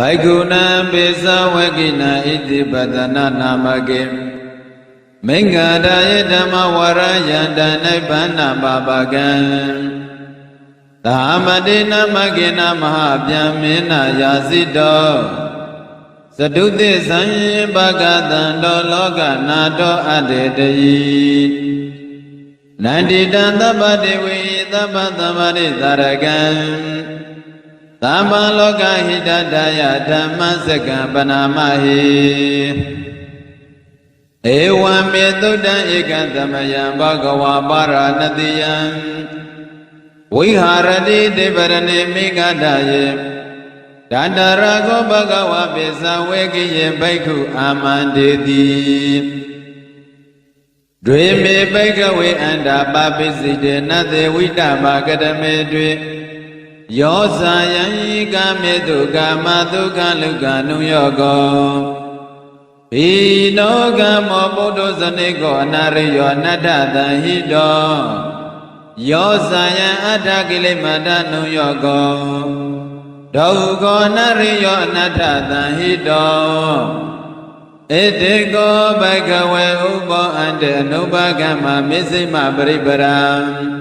Baikuna Pesa Wakina Iti Padana Namake Mingada Dhamma Warayanda Nibana Babagan Dhamadina Magina Mahabhyamina Yasido Saduti Sanyi Bhagatando Loka Nato Adetayi Nandita Tapadewi Tapatamari Taragan Tama Loka Hidadaya Dhammasaka Panamahi Ewa Metuda Ekantamaya Bhagava Paranadiyam Viharadi Devarane Megadaye Dandarago Bhagava Pesa Vekiye Baiku Amandedi Dweme Baikawe Anda Babiside Nade Vita Bhagadame Dwe Yosayan Gamedu Gamadu Galuga Nuyogo Pino Gamobodo Zanego Nariyo Nadada Hido Yosayan Adagile Mada Nuyogo Dogo Nariyo Nadada Hido Etego Bagawe Ubo Ande Nubagama Misima Bribaram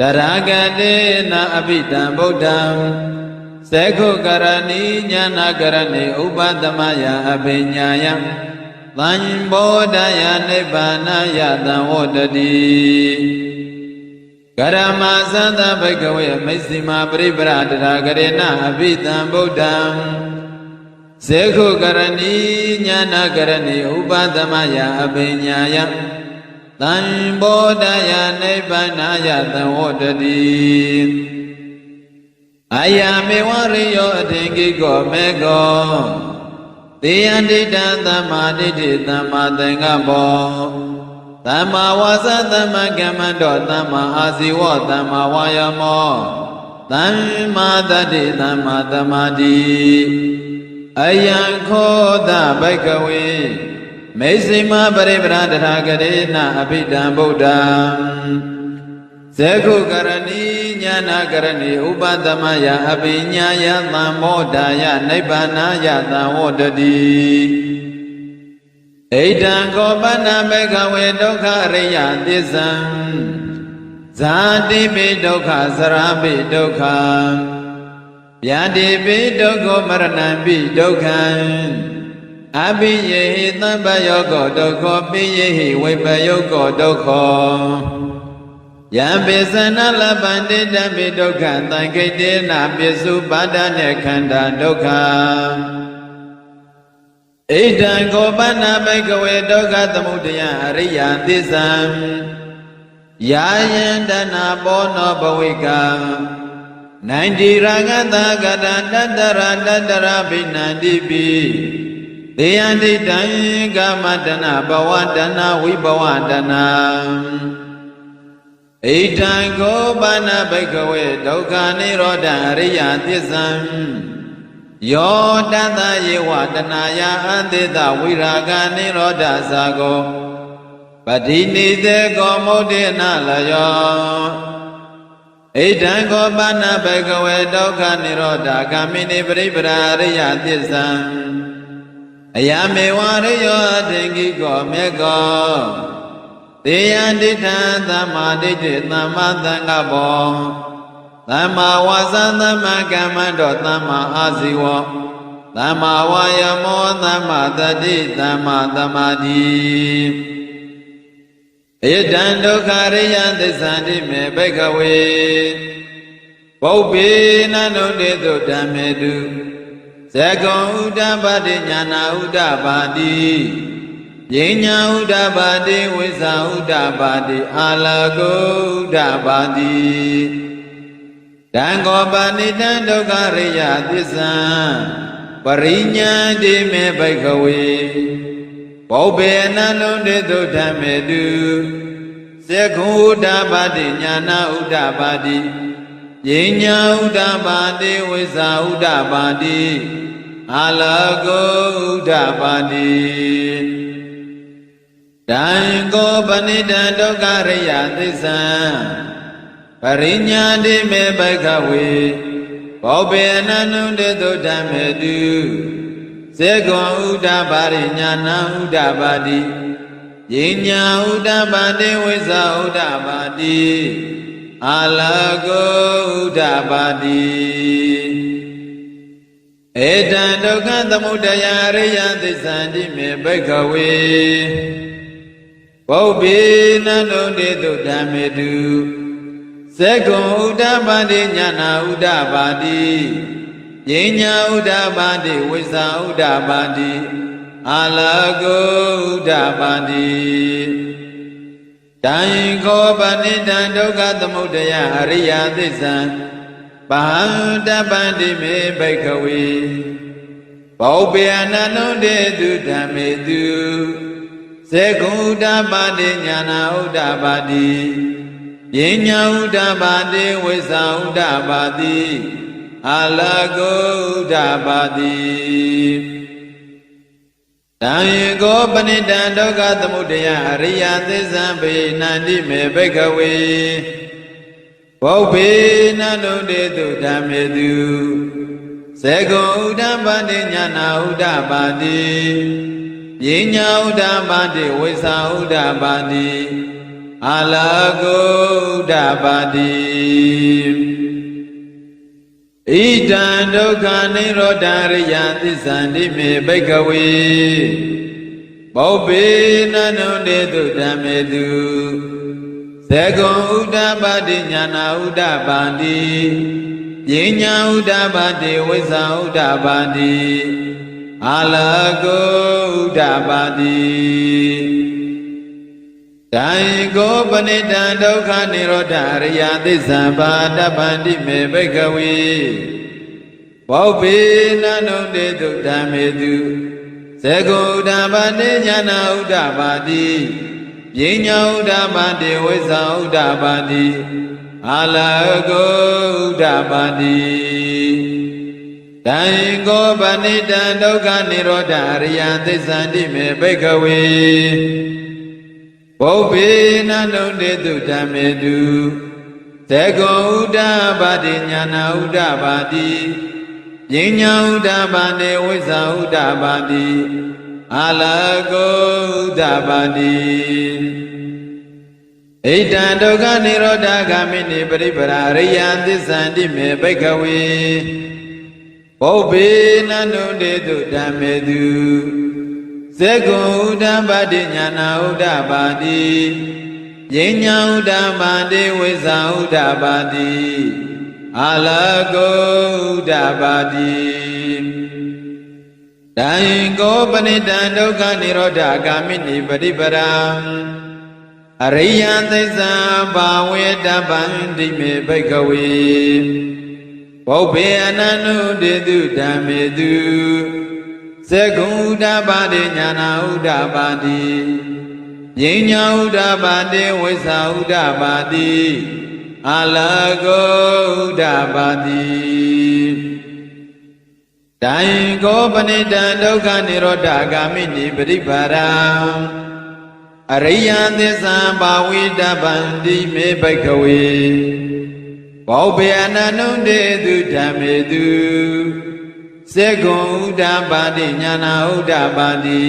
Daragade na abidam bodam Sekho karani nyana karani ubadamaya abinyaya Lanyambodaya nibbana wadadi Karama santa bhagawe misima pribra daragade na abidam bodam Sekho karani nyana karani ubadamaya abinyaya Lambodaya Nebbanaya Tavodadi Ayame Wariyo Dingigo Mego Diyandita Tamaditi Tamadengabo Tamawasa Tamagamado Tama Asiwo Tamawayamo Tamadadi Tamadamadi Ayankoda Bhagawe Mesima Paribradha Garena Abhidam Buddham Sekhu Karani Jnana Karani Ubadamaya Abhinyaya Lamodaya Nibbanaya Tavodadi Eidam Gopana Bhagawe Dukha Riya Tisam Zadipi Dukha Sarapi Dukha Yadipi Dukha Maranampi Dukha Abhiyehi Tambayogo Dukho Piyehi Vipayogo Dukho Yambisana Labandita Vidukha Tankitena Pisu Padane Kanda Dukha Idan Gopana Bhagawe Dukha Tamudaya Ariya Tisam Yayandana Bono Bhavika Nandi Ragata Gata Dadara Dadara Binandipi Deyandita Gamadana Bhavadana Vibhavadana Idan Gopana Bhagawe Dukha Nirodha Ariya Tisam Yo Dada Yevadanaya Andita Viraga Nirodha Sago Padinite Gomodena Layo Idan Gopana Bhagawe Dukha Nirodha Kamini Paribhara Ariya Tisam Ayame Wariyo Dingigo Mego Diyandita Tamaditi Tamadangabo Tama Wasa Tama Gamado Tama Asiwo Tama Vayamo Tama Tadi Tama Tamadi Idan Dukha Riya Tisandi Me Bhagawe Bhaupi Nanuditu Dhamedu Sekho Uddabadi Jnana Uddabadi Jinya Uddabadi Visa Uddabadi Alago Uddabadi Dangopani Dukha Riya Tisam Parinya Dime Bhagawe Bhaupi Nanuditu Dhamedu Sekho Uddabadi Jnana Uddabadi Jinya Uddabadi Visa Uddabadi Alago Uddabadi Dango Panita Dukha Riya Tisam Parinya Dime Bhagawe ဘောဘေအနန္နုတေတုဓမ္မေတုစေကွန်ဥဒ္ဒပါရိညာဏဥဒ္ဒပါတိယိညာဥဒ္ဒပါတိဝိဇ္ဇာဥဒ္ဒပါတိအာလကောဥဒ္ဒပါတိဧတံဒုက္ခသမုဒယအရိယသစ္စာတိမေဘိက္ခဝေဘောဘေနန္နုတေတုဓမ္မေတုစေကွန်ဥဒ္ဒပါတိညာဏဥဒ္ဒပါတိယိညာဥဒ္ဒပါတိဝိဇ္ဇာဥဒ္ဒပါတိအာလကောဥဒ္ဒပါတိတံခောပဏိတံဒုက္ခသမုဒယအရိယသစ္စာပဟံတပန္တိမေဘိက္ခဝေဘောဘေအနန္နုတေတုဓမ္မေတုစေကွန်ဥဒ္ဒပါတိညာဏဥဒ္ဒပါတိယိညာဥဒ္ဒပါတိဝိဇ္ဇာဥဒ္ဒပါတိအာလကောဥဒ္ဒပါတိတံကောပဏိတံဒုက္ခသမုဒယအရိယသစ္စာဘေနန္တိမေဘိက္ခဝေဘောဘေနန္နုတေတုဓမ္မေတုစေကွန်ဥဒ္ဒပါတိညာဏဥဒ္ဒပါတိယိညာဥဒ္ဒပါတိဝိဇ္ဇာဥဒ္ဒပါတိအာလကောဥဒ္ဒပါတိဣဒံဒုက္ခနိရောဓရိယသစ္စာတိမေဘိက္ခဝေဘောဘေနန္နုတေတုဓမ္မေတုစေကွန်ဥဒ္ဒပါတိညာဏဥဒ္ဒပါတိယိညာဥဒ္ဒပါတိဝိဇ္ဇာဥဒ္ဒပါတိအာလကောဥဒ္ဒပါတိတံကောပဏိတံဒုက္ခနိရောဓအရိယသစ္စာဘာတပန္တိမေဘိက္ခဝေဘောဘေနန္နုတေတုဓမ္မေတုစေကွန်ဥဒ္ဒပါတိညာဏဥဒ္ဒပါတိယိညာဥဒ္ဒပါတိဝိဇ္ဇာဥဒ္ဒပါတိအာလကောဥဒ္ဒပါတိတံကောပဏိတံဒုက္ခနိရောဓအရိယသစ္စာတိမေဘိက္ခဝေဘောဘေနန္နုတေတုဓမ္မေတုစေကွန်ဥဒ္ဒပါတိညာဏဥဒ္ဒပါတိယိညာဥဒ္ဒပါတိဝိဇ္ဇာဥဒ္ဒပါတိအာလကောဥဒ္ဒပါတိဣဒံဒုက္ခနိရောဓဂ ामि နိပရိပရာအရိယသစ္စာတိမေဘိက္ခဝေဘောဘေနန္နုတေတုဓမ္မေတုစေကွန်ဥဒ္ဒပါတိညာဏဥဒ္ဒပါတိယိညာဥဒ္ဒပါတိဝိဇ္ဇာဥဒ္ဒပါတိအာလကောဥဒ္ဒပါတိတံကောပဏိတံဒုက္ခနိရောဓဂ ामि နိပရိပရာအရိယသစ္စာဘာဝေတပန္တိမေဘိက္ခဝေဘောဘေအနန္နုတေတုဓမ္မေတုစေကွန်ဥဒ္ဒပါတိညာဏဥဒ္ဒပါတိယိညာဥဒ္ဒပါတိဝိဇ္ဇာဥဒ္ဒပါတိအာလကောဥဒ္ဒပါတိတံကောပဏိတံဒုက္ခနိရောဓဂ ामि နိပရိပါရံအရိယသစ္စာဘာဝိတပန္တိမေဘိက္ခဝေဘောဘေအနန္နုတေတုဓမ္မေတုစေကွန်ဥဒ္ဒပါတိညာဏဥဒ္ဒပါတိ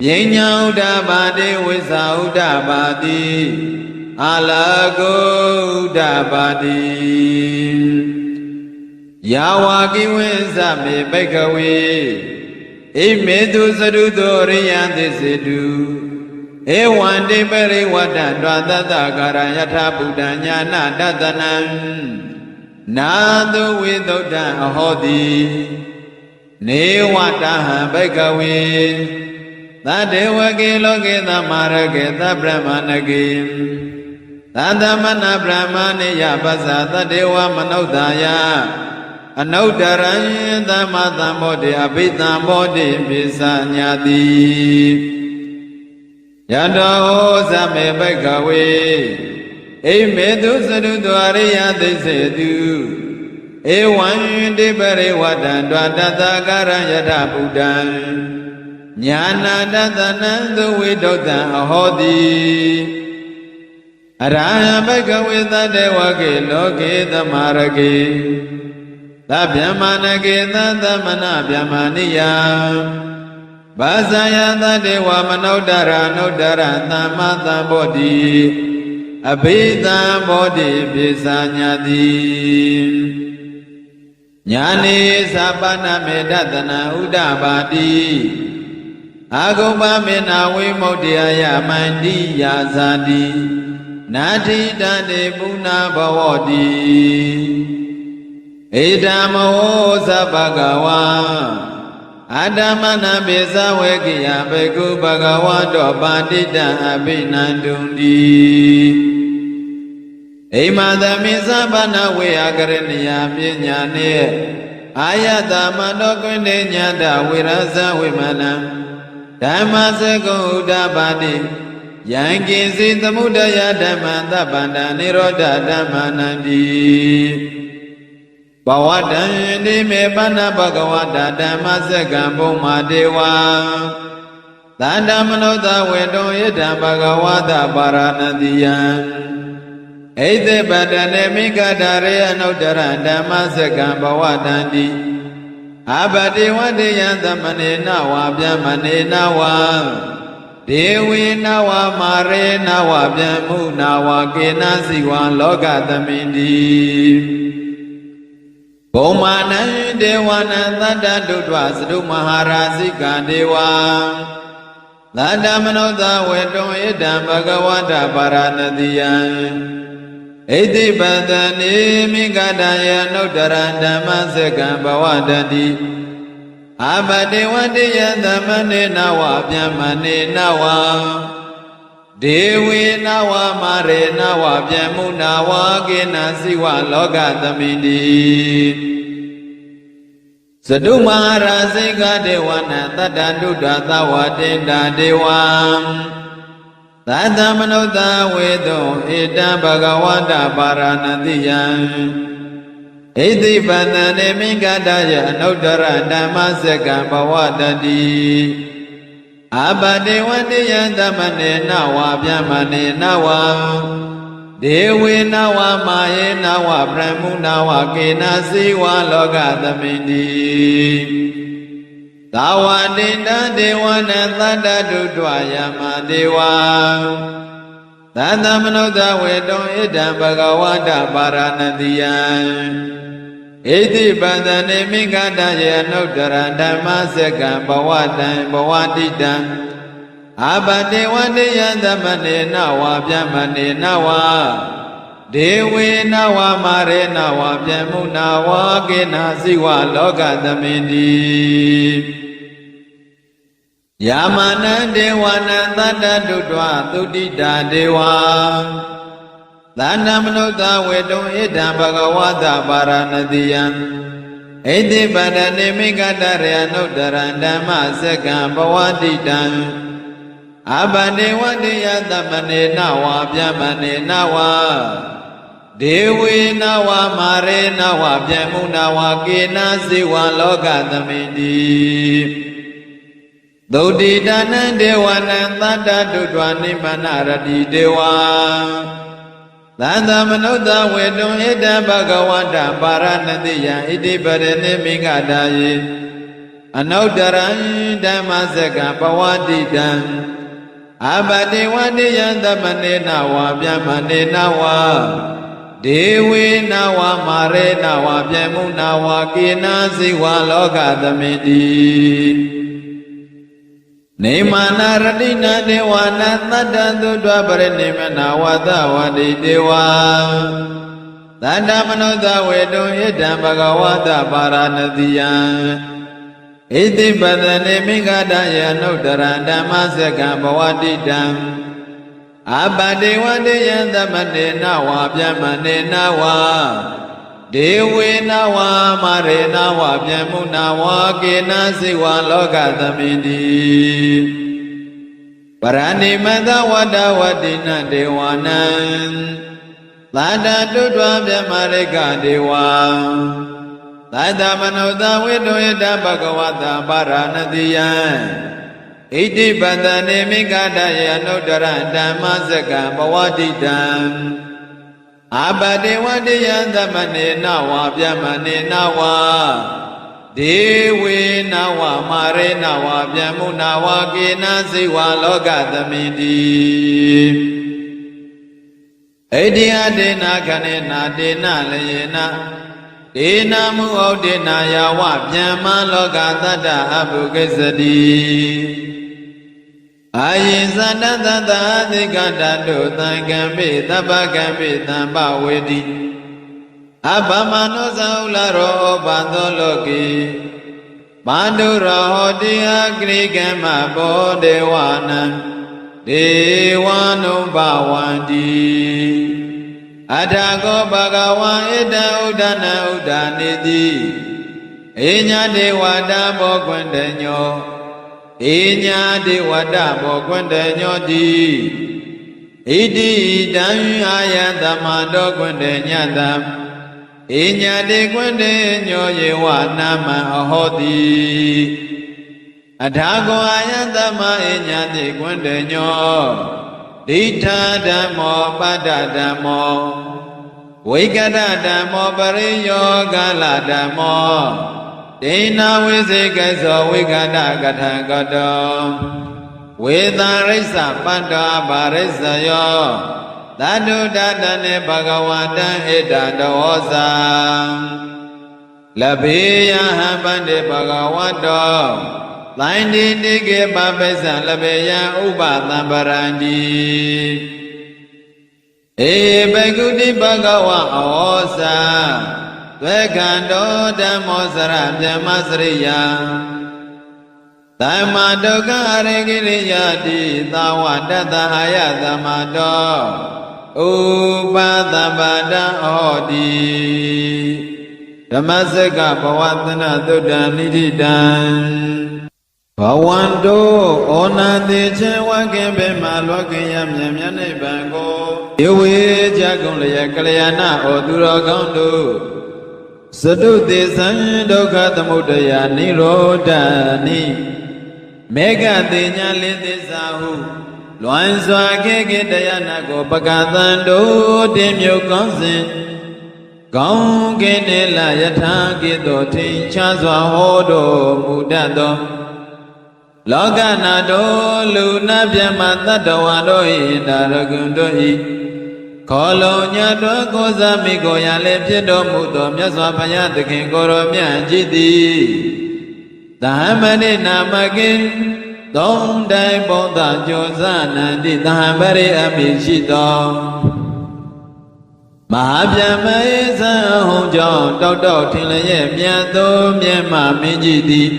ယိညာဥဒ္ဒပါတိဝိဇ္ဇာဥဒ္ဒပါတိအာလကောဥဒ္ဒပါတိယာဝကိဝိဇ္ဇမေဘိက္ခဝေဣမေတုသရုတောရိယသစ္စေတုဧဝံတိပရိဝတ္တံဒွါသတ္တကာရယထာဗုဒ္ဓညာနာတတနံနာတုဝိသုဒ္ဓံအဟောတိနေဝတဟံဘိက္ခဝေသတ္တေဝကေလောကေသမာရကေသဗ္ဗမဏကေသတ္တမနဗြဟ္မဏိယပဇာသတ္တေဝမနုဿာယအနုတ္တရံသမသံဘောတိအဘိသံဘောတိပိစညာတိယတောဇမေဘိက္ခဝေဣမေတုသရုတောအရိယသိစေတုဧဝံတိပရိဝတ္တံဒွါတတကာရယထဗုဒ္ဓံညာနာတတနံသုဝိတုတ္တံအဟောတိအရဟံဘဂဝေသတ္တဝကေလောကေသမာရကေ Tha Vyamana Keta Tamana Vyamaniya Vasaya Tadewa Manodara Nodara Tamata Bodhi Abhita Bodhi Visanyati Nyani Sapana Medatana Udabadi Agoba Mena Vimodhyaya Mandi Yazadi Nati Dade Puna Bhavati Idamo Sabhagawa Adamana Bisa Vekiya Bhikkhu Bhagavato Pandita Abhinandundi Imadami Sabana Vyakaraniya Pinyane Ayata Mandokwinde Nyata Virasa Vimana Dhammaseko Udabadi Yanki Siddhamudaya Dhammanta Banda Nirodha Dhammanandi Bhavatandi Me Bana Bhagavata Dhammaseka Bhuma Deva Tandamanoda Vedo Yedha Bhagavata Paranadiya Eite Badane Mikadare Anudara Dhammaseka Bhavatandi Abadi Vadiya Dhammane Nawa Vyamane Nawa Dewi Nawa Mare Nawa Vyamu Nawa Kena Siwa Loka Dhamindi Bhumana Dewana Tanda Dudwa Sadhu Maharasika Dewa Tanda Manoda Vedo Yedha Bhagavata Paranadiya Iti Badani Mikadaya Nudara Dhammaseka Bhavatandi Abadi Vadiya Dhammane Nawa Vyamane Nawa Dewi Nawa Mare Nawa Vyamu Nawa Kena Siwa Loka Dhamindi Sadhu Maharasika Dewana Tata Dutta Tawatinda Dewa Tata Manoda Vedo Ita Bhagavata Paranadiya Iti Badane Mikadaya Nudara Dhammaseka Bhavatandi Abadi Vadiya Dhammane Nawa Vyamane Nawa Dewi Nawa Maye Nawa Brahmu Nawa Kena Siwa Loka Dhamindi Tawadinda Dewana Tanda Dutta Yama Dewa Tanda Manoda Vedo Yedha Bhagavata Paranadiya Iti Badane Mikadaya Nudara Dhammaseka Bhavatita Abadi Vadiya Dhammane Nawa Vyamane Nawa Dewi Nawa Mare Nawa Vyamu Nawa Kena Siwa Loka Dhamindi Yamana Dewana Tanda Dutta Tudita Dewa Tanda Manoda Vedo Yedha Bhagavata Paranadiya Iti Badane Mikadaya Nudara Dhammaseka Bhavatita Abadi Vadiya Dhammane Nawa Vyamane Nawa Dewi Nawa Mare Nawa Vyamu Nawa Kena Siwa Loka Dhamindi Dodidana Dewana Tanda Dutta Nimanarati Dewa Tanda Manoda Vedo Yedha Bhagavata Paranadiya Iti Badane Mikadaya Anudara Dhammaseka Bhavatita Abadi Vadiya Dhammane Nawa Vyamane Nawa Dewi Nawa Mare Nawa Vyamu Nawa Kena Siwa Loka Dhamindi Nimana Radina Dewana Tanda Dutta Paranimana Vatavadi Dewa Tanda Manoda Vedo Yedha Bhagavata Paranadiya Iti Badane Mikadaya Nudara Dhammaseka Bhavatita Abadi Vadiya Dhammane Nawa Vyamane Nawa Dewi Nawa Mare Nawa Vyamu Nawa Kena Siwa Loka Dhamindi Paranimata Vatavadina Dewana Tanda Dutta Vyamarika Dewa Tanda Manoda Vedo Yedha Bhagavata Paranadiya Iti Badane Mikadaya Nudara Dhammaseka Bhavatita อาปเทวะเทยันตมเนนะวะพยมเนนะวะเดเวนะวะมาเรนะวะพยมุนะวะเกนะสิวะโลกตมินติဣတိယဒေနာခဏေနာဒေနာလယေနာဒေနာမုဩဒေနာယဝဗျမ္မာလောကသတ္တအဘုကိစ္စတိအာယေသတ္တသတ္တအသိကတတုသံဃံပိသဗ္ဗကံပိသံပဝေတိအဘမနောဇௌလရောဩဘာသောလောကေပါန္တုရောဟောတိအဂရိကမ္မဘောဒေဝနံဒေဝနုဘဝန္တိအထာကောဘဂဝံဣတံဥဒ္ဒနာဥဒ္ဒနေတိဧညာဒေဝတာဘောကွန္တညောဧညာဒေဝတာဘောကွန္တညောတိဣတိတံအာယတမတောကွန္တညတံဧညာတေကွန္တညောယေဝနာမံအဟောတိအထာကောအာယတမဧညာတေကွန္တညောဒိဋ္ဌဓမ္မောပတ္တဓမ္မောဝိကတဓမ္မောပရိယောဂလဓမ္မောဒိဏဝိစေကသောဝိကတကထံကတောဝေသရိစ္ဆပတ္တဘာရိစ္ဆယောသတ္တုတတနေဘဂဝတံဣတံတောဇံလဘေယဟံပန္တိဘဂဝတောလိုင်းတိတိကေပပိစ္ဆလဘေယဥပသံပရန္တိဧဘဂုတိဘဂဝဩဇာသွေခန္တောဓမ္မောစရဗျမစရိယသမ္မာဒုက္ခအရိကိရိယတိသာဝတတ္တအာယသမတောဥပသဗ္ဗတံဟောတိဓမ္မစကဘဝသနသုတ္တနိတိတံဘဝန္တောဩနာတိချေဝကေဘေမလောကေယမြံမြတ်နိဗ္ဗာန်ကိုယေဝေကြကုန်လျက်ကလျာဏဩသူတော်ကောင်းတို့စတုသေသံဒုက္ခသမုဒယနိရောဓနိမေဃတိညာလင်းသစ္စာဟုလွန်စွာခေခေတရားနာကိုပကသံတို့တင်မြုပ်ကောင်းစဉ်ကောင်းကင်နေလယထာကိတောထင်ရှားစွာဟောတော်မူတတ်သောလောကနာတို့လူနာပြမတတ္တဝါတို့၏ဒါရဂုံတို့၏ခေါ်လုံညတော်ကိုးစားမိကိုရလည်းဖြစ်တော်မူသောမြတ်စွာဘုရားသခင်ကိုရောမြတ်ကြီးသည်သမ္မဏိနာမကိသုံးတိုင်းဘုဒ္ဓကျော်စနန္တိသမ္ပရိအမိရှိသောမဟာဗျမယေသံဟုံကြောင့်တောက်တောက်ထင်လျက်မြတ်သောမြတ်မမင်းကြီးသည်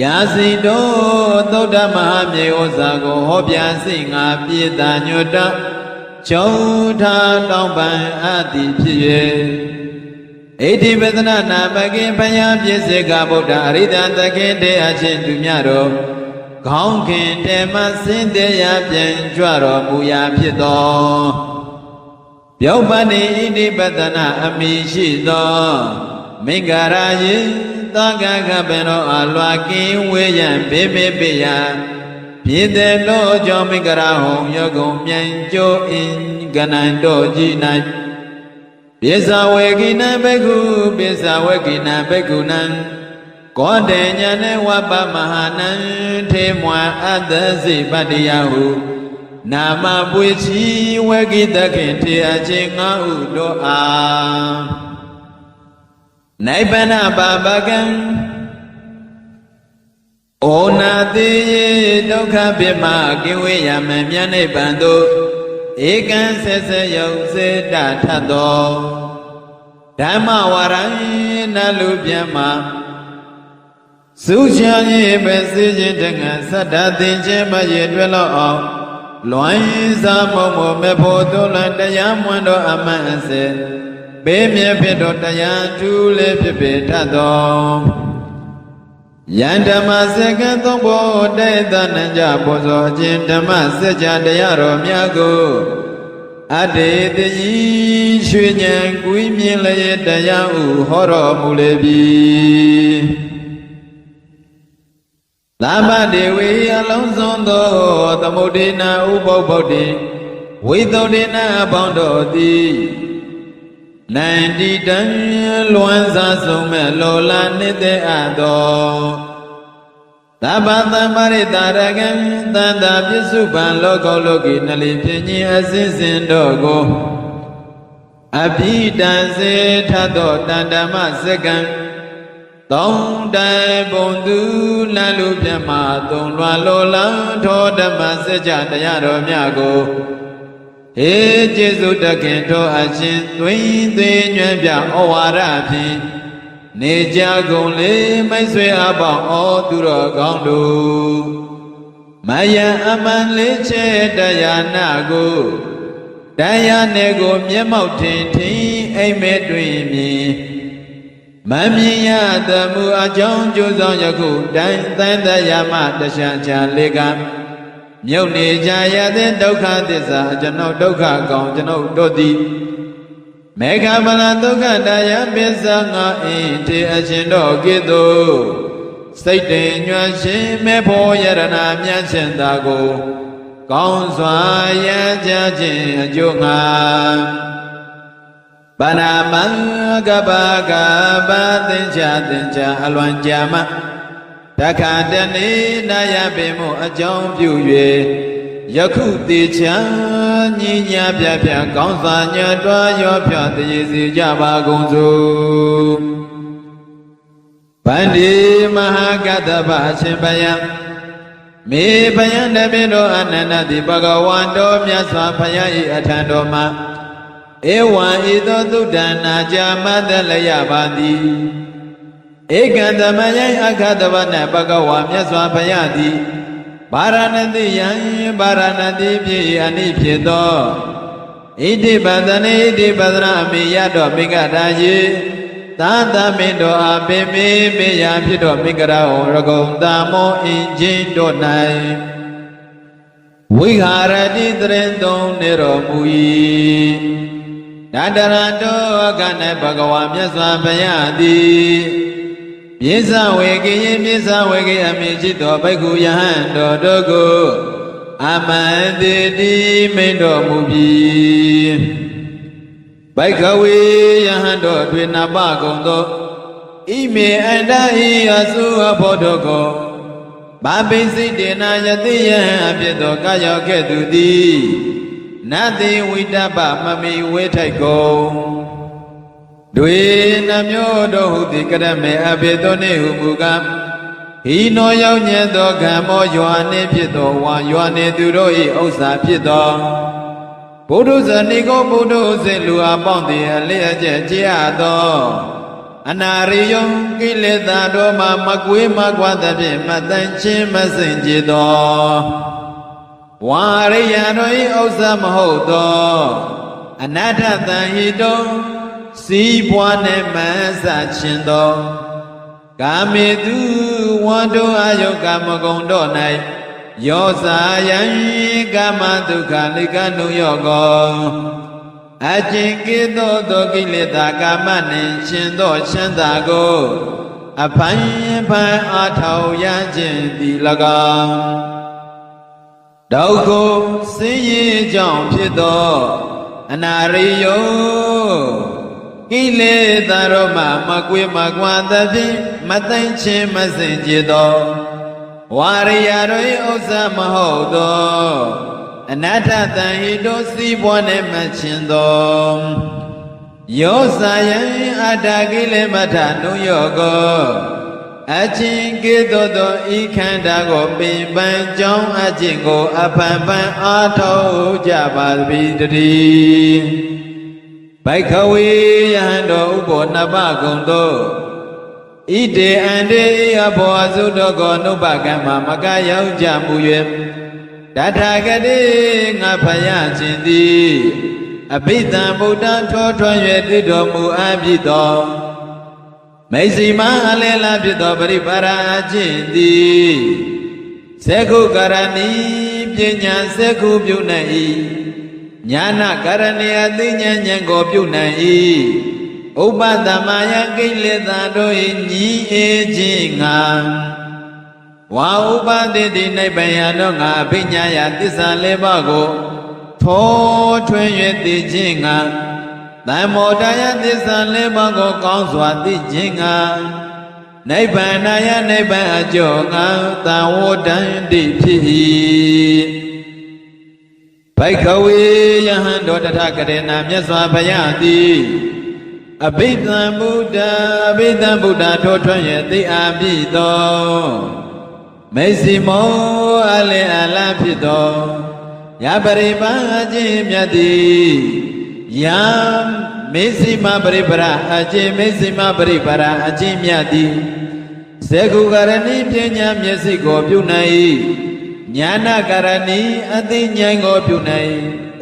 ယာစီတော်သုဒ္ဓမဟာမြေဥစ္စာကိုဟောပြစိငါပြေတာညွတ်တကျုံထားတောင်းပန်အပ်သည်ဖြစ်၍ဣတိပဒနာနာမကိဘယပြည့်စေကဗုဒ္ဓအရိဒံသခင်တေအချင်းသူမြတော်ခေါင်းခင်တေမစင်တရားပြန်ကြွတော်မူရာဖြစ်သောပြောပနိဣတိပဒနာအမိရှိသောမင်္ဂရာယေသကကပင်တော်အလွာကင်းဝေးရန်ဘေဘေပိယပြည်တဲ့လို့ကြောင့်မင်္ဂရာဟုံယောကုံမြန်ကျိုးအင်ကနံတော်ကြီး၌ပိဿဝေကိနံဘဂုပိဿဝေကိနံဘဂုနံကောတေညာနေဝပမဟာနံထေမွာအတ္တစိပတ္တိယဟုနာမပွေချီဝေကိတခင်ထေအချင်းငါဟုတို့အားနိဗ္ဗာန်ပါပကံဩနာတိဒုက္ခပိမကင်းဝေးရမမြတ်နိဗ္ဗာန်သို့ဧကံဆက်ဆက်ရောက်စေတထသောဓမ္မဝရံနလူပြမစုချင်ရေးပဲစေခြင်းတငါသတ္တသင်ခြင်းမရတွဲလောက်အောင်လွန်စားမုံမမေဖို့သွလတရားမွန်းတော်အမှန်အစေဘေးမြဲဖြစ်တော်တရားထူးလေးဖြစ်ပေတတ်သောယန္ဓမ္မစကံသုံးဖို့တေသနံကြဘောဇောအချင်းဓမ္မစကြတရားတော်များကိုအတေတည်ရွှေဉဏ်ကွီးမြင်လျက်တရားဥဟောတော်မူလေပြီလာမတေဝေအလုံးစုံသောသမုဒိနာဥပုပ္ပုဒ္ဓေဝိသုဒ္ဓေနာအပေါင်းတို့သည် နိုင်တီတံလွန်စားဆုံးမဲ့လောလာနေတဲ့အတော်သဗ္ဗသမ္ပရိတာရကံသန္တာပစ္စုပန်လောကောလောကီနလိဖြင့်ညင်အစင်းစင်တို့ကိုအဘိတံစေထသောတန်ဓမ္မစကံသုံးတိုင်ပုံသူလမ်းလူပြမသုံးလွာလောလံထောဓမ္မစကြတရားတော်များကိုဟေကျေစုတခင်ထောအရှင်သွင်းသေးညွှန်ပြဩဝါဒဖြင့်နေကြကုန်လေမိတ်ဆွေအပေါင်းဩသူတော်ကောင်းတို့မယံအမှန်လေးချေတရားနာကိုတရားနယ်ကိုမျက်မှောက်ထင်ထင်အိမ်မဲတွင်မြင်မမြင်ရသမှုအကြောင်းကျိုးဆောင်ယခုတိုင်းသံတရားမှတခြားခြားလေးကမြုပ်နေကြရတဲ့ဒုက္ခသစ္စာကျွန်ုပ်ဒုက္ခကောင်ကျွန်ုပ်တို့သည်မေဃဗလဒုက္ခတရားပစ္စငါအင်းတေအရှင်တော်ကဲ့သို့စိတ်တင်ညွှန်ရှင်မေဖို့ယရဏမြတ်ရှင်သာကိုကောင်းစွာရကြခြင်းအကျိုးငါပါဏမံကပကပသင်္ချအလွန်ကြာမတခါတနေ့နာယပေမို့အကြောင်းပြု၍ယခုတေချာညီညာပြပြကောင်းစွာညွတ်တွားရောဖြတည်စီကြပါကုန်စို့ဗန္ဒီမဟာကတ္တဗအရှင်ဘယံမေဘယံတပိတောအနန္တတိဘဂဝန္တောမြတ်စွာဘုရား၏အထံတော်မှာဧဝံဤသောသုဒ္ဓနာကြာမတလယပါသည်ဧကံသမယံအခတဝနဘဂဝါမြတ်စွာဘုရားသည်ဗာရာဏသီယံဗာရာဏသီပြည်အနိဖြစ်သောဣတိပတနေဣတိပတနာအမိယတော်မိဂရာယေသာသမင်တော်အပေမေမေယဖြစ်တော်မိဂရာဟောရကုံတာမောအင်ချင်းတို့၌ဝိဟာရတိတရင်သုံးနေတော်မူ၏တတရတောအခ၌ဘဂဝါမြတ်စွာဘုရားသည်ပြေဇဝေကိယေပြေဇဝေကိအမိจิตတော်ဘိက္ခုယဟန်တော်တို့ကိုအမန္တိတိမိန်တော်မူပြီဘိက္ခဝေယဟန်တော်တွင်နပကုံသောဣမေအန္တဤအစုအဖို့တို့ကိုဘာပိစိတေနာယတိယဟံအဖြစ်သောကာယောကဲ့သို့သည်နတိဝိတ္တပမမိဝေထိုက်ကုန်တွေနှမျိုးတို့ဟုသည်ကရမေအဘိသောနေဟုမူကားဟိနောရောက်ညံသောကံမောယွာနေဖြစ်သောဝါယွာနေသူတို့၏ဥစ္စာဖြစ်သောဘုဒ္ဓဇနိကောဘုဒ္ဓစေလူအပေါင်းသည်အလျက်ကျက်ကြရသောအနာရိယံကိလေသာတို့မှမကွေးမကွာသဖြင့်မတန်ချင်းမစင်ကြသောဝါရိယတို့၏ဥစ္စာမဟုတ်သောအနတ္ထတံဟိတောစီးပွားနဲ့မဆခြင်းသောကာမေတုဝန္တောအယုကာမဂုံတို့၌ယောစာယံကာမဒုက္ခလိကနုယောကောအကျင့်ကိသောကိလေသာကာမနှင့်ရှင်သောချမ်းသာကိုအဖိုင်ဖန်အားထုတ်ရခြင်းသည်၎င်းဒုက္ခဆင်းရဲကြောင့်ဖြစ်သောအနာရိယောကိလေသာတို့မှမကွေမကွာသဖြင့်မသိချင်းမစင်ကြသောဝါရိယတို့၏ဥစ္စာမဟုတ်သောအနတ္ထတံဟိတောစီးပွားနှင့်မချင်းသောယောစာယံအတ္တကိလေမထနုယောကောအချင်းကေသောဤခန္ဓာကိုပင်ပန်းကြောင်းအချင်းကိုအဖန်ဖန်အားထုတ်ကြပါသည်တည်းဘိက္ခဝေယဟန်တော်ဥပောနပကုံတို့ဣတေအန္တေအဘောအစုတော်ကိုနုပကံမှာမကရောက်ကြမူ၍တထာဂတိငါဖယားခြင်းသည်အဘိဓမ္ဗုဒ္ဓထောထွန်း၍တည်တော်မူအပ်ပြီးသောမိတ်စီမအလဲလာဖြစ်သောပရိပါရအခြင်းသည်သေခုကရဏီပညာသေခုပြုနိုင်၏ညာနာကရဏီအသိဉာဏ်ဉာဏ်ကိုပြုနိုင်၏ဥပဒမယကိလေသာတို့၏ညီအေခြင်းငါဝါဥပတိတိနိဗ္ဗာန်တော်ငါအภิညာယသစ္စာလေးပါးကိုထောထွင်း၍သိခြင်းငါ သမ္မောဒယသစ္စာလေးပါးကိုကောင်းစွာသိခြင်းကနိဗ္ဗာန်ယနိဗ္ဗာန်အကျိုးငါသံဝတ္တန္တိဖြစ်၏ဘိက္ခဝေယဟန်တော်တထကရေနာမြတ်စွာဘုရားသည်အဘိဓမ္ဗုဒ္ဓထိုးထွန်းရဲ့သိအာပြီသောမေစီမောအလင်းအလားဖြစ်သောယပရိပါခြင်းမြတ်သည်ယံမေစီမပရိပရအခြင်းမေစီမပရိပရအခြင်းမြတ်သည်စေကုကရဏီပညာမျက်စိကိုပြုနိုင်ညာနာကရဏီအသိဉာဏ်ကိုပြုနိုင်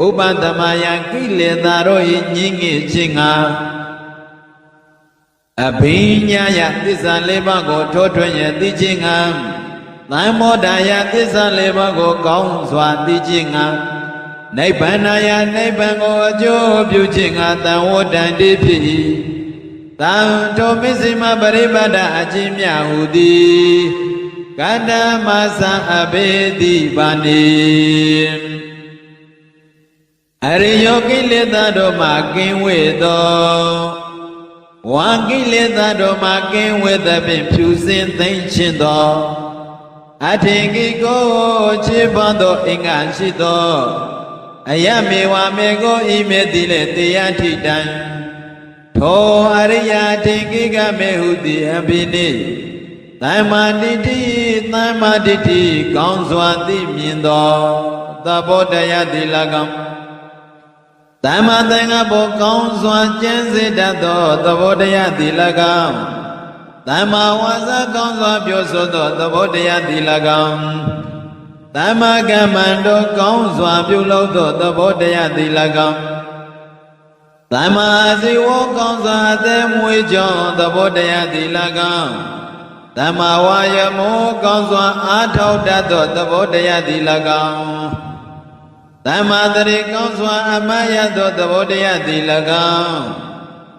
ဥပသမယကိလေသာတို့၏ညင်းငယ်ခြင်းငါအဘိညာယသစ္စာလေးပါးကိုထိုးထွင်းရသိခြင်းငါသံမောဒယသစ္စာလေးပါးကိုကောင်းစွာသိခြင်းငါနိဗ္ဗာန်ယနိဗ္ဗာန်ကိုအကျိုးပြုခြင်းငါသံဝတ္တန္တိဖြစ်၏သံထိုမစ္စည်းမပရိပတ်တအခြင်းမြဟုသည်ကတ္တမသံအဘေတိပါဏိအရိယောကိလေသာတို့မှကင်းဝေသောဝါကိလေသာတို့မှကင်းဝေသဖြင့်ဖြူစင်သိမ့်ခြင်းသောအထင်ကိကိုခြေပန်းသောအင်္ဂါရှိသောအယမေဝမေကိုဤမေတိလေတရားထိတံထိုအရိယာထင်ကိကမေဟုသည်အဘိနိသမ္မာတိတိကောင်းစွာသိမြင်သောသဘောတရားတိ၎င်းသမ္မာသင်္ကပ္ပကောင်းစွာကျင့်စေတတ်သောသဘောတရားတိ၎င်းသမ္မာဝါစာကောင်းစွာပြောဆိုသောသဘောတရားတိ၎င်းသမ္မာကမ္မန္တောကောင်းစွာပြုလုပ်သောသဘောတရားတိ၎င်းသမ္မာဇီဝကောင်းစွာအသက်မွေးကြောင်းသဘောတရားတိ၎င်းသမ္မာဝါယမောကောင်းစွာအားထုတ်တတ်သောသဘောတရားတိ၎င်းသမ္မာတရေကောင်းစွာအမှတ်ရသောသဘောတရားတိ၎င်း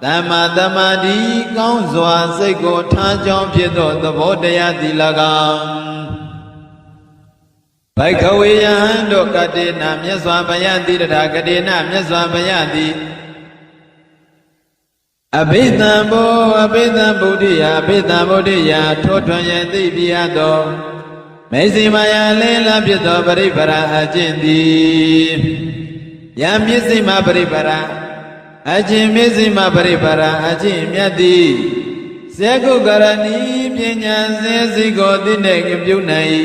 သမ္မာသမာဓိကောင်းစွာစိတ်ကိုထားကြောင်းဖြစ်သောသဘောတရားတိ၎င်းဘိက္ခဝေယဟန်တို့ကတေနမြတ်စွာဘုရားတိတထာကတေနမြတ်စွာဘုရားသည်အဘိဓမ္ဗုဒ္ဓိယထိုထွန်းရသိပြရသောမေစီမယလေးလဖြစ်သောပရိပရာအကျင့်သည်ယံမျက်စိမပရိပရာအကျင့်မျက်စိမပရိပရာအကျင့်မြတ်သည်စေကုကရဏီပညာစေစီကိုသိနေပြုနိုင်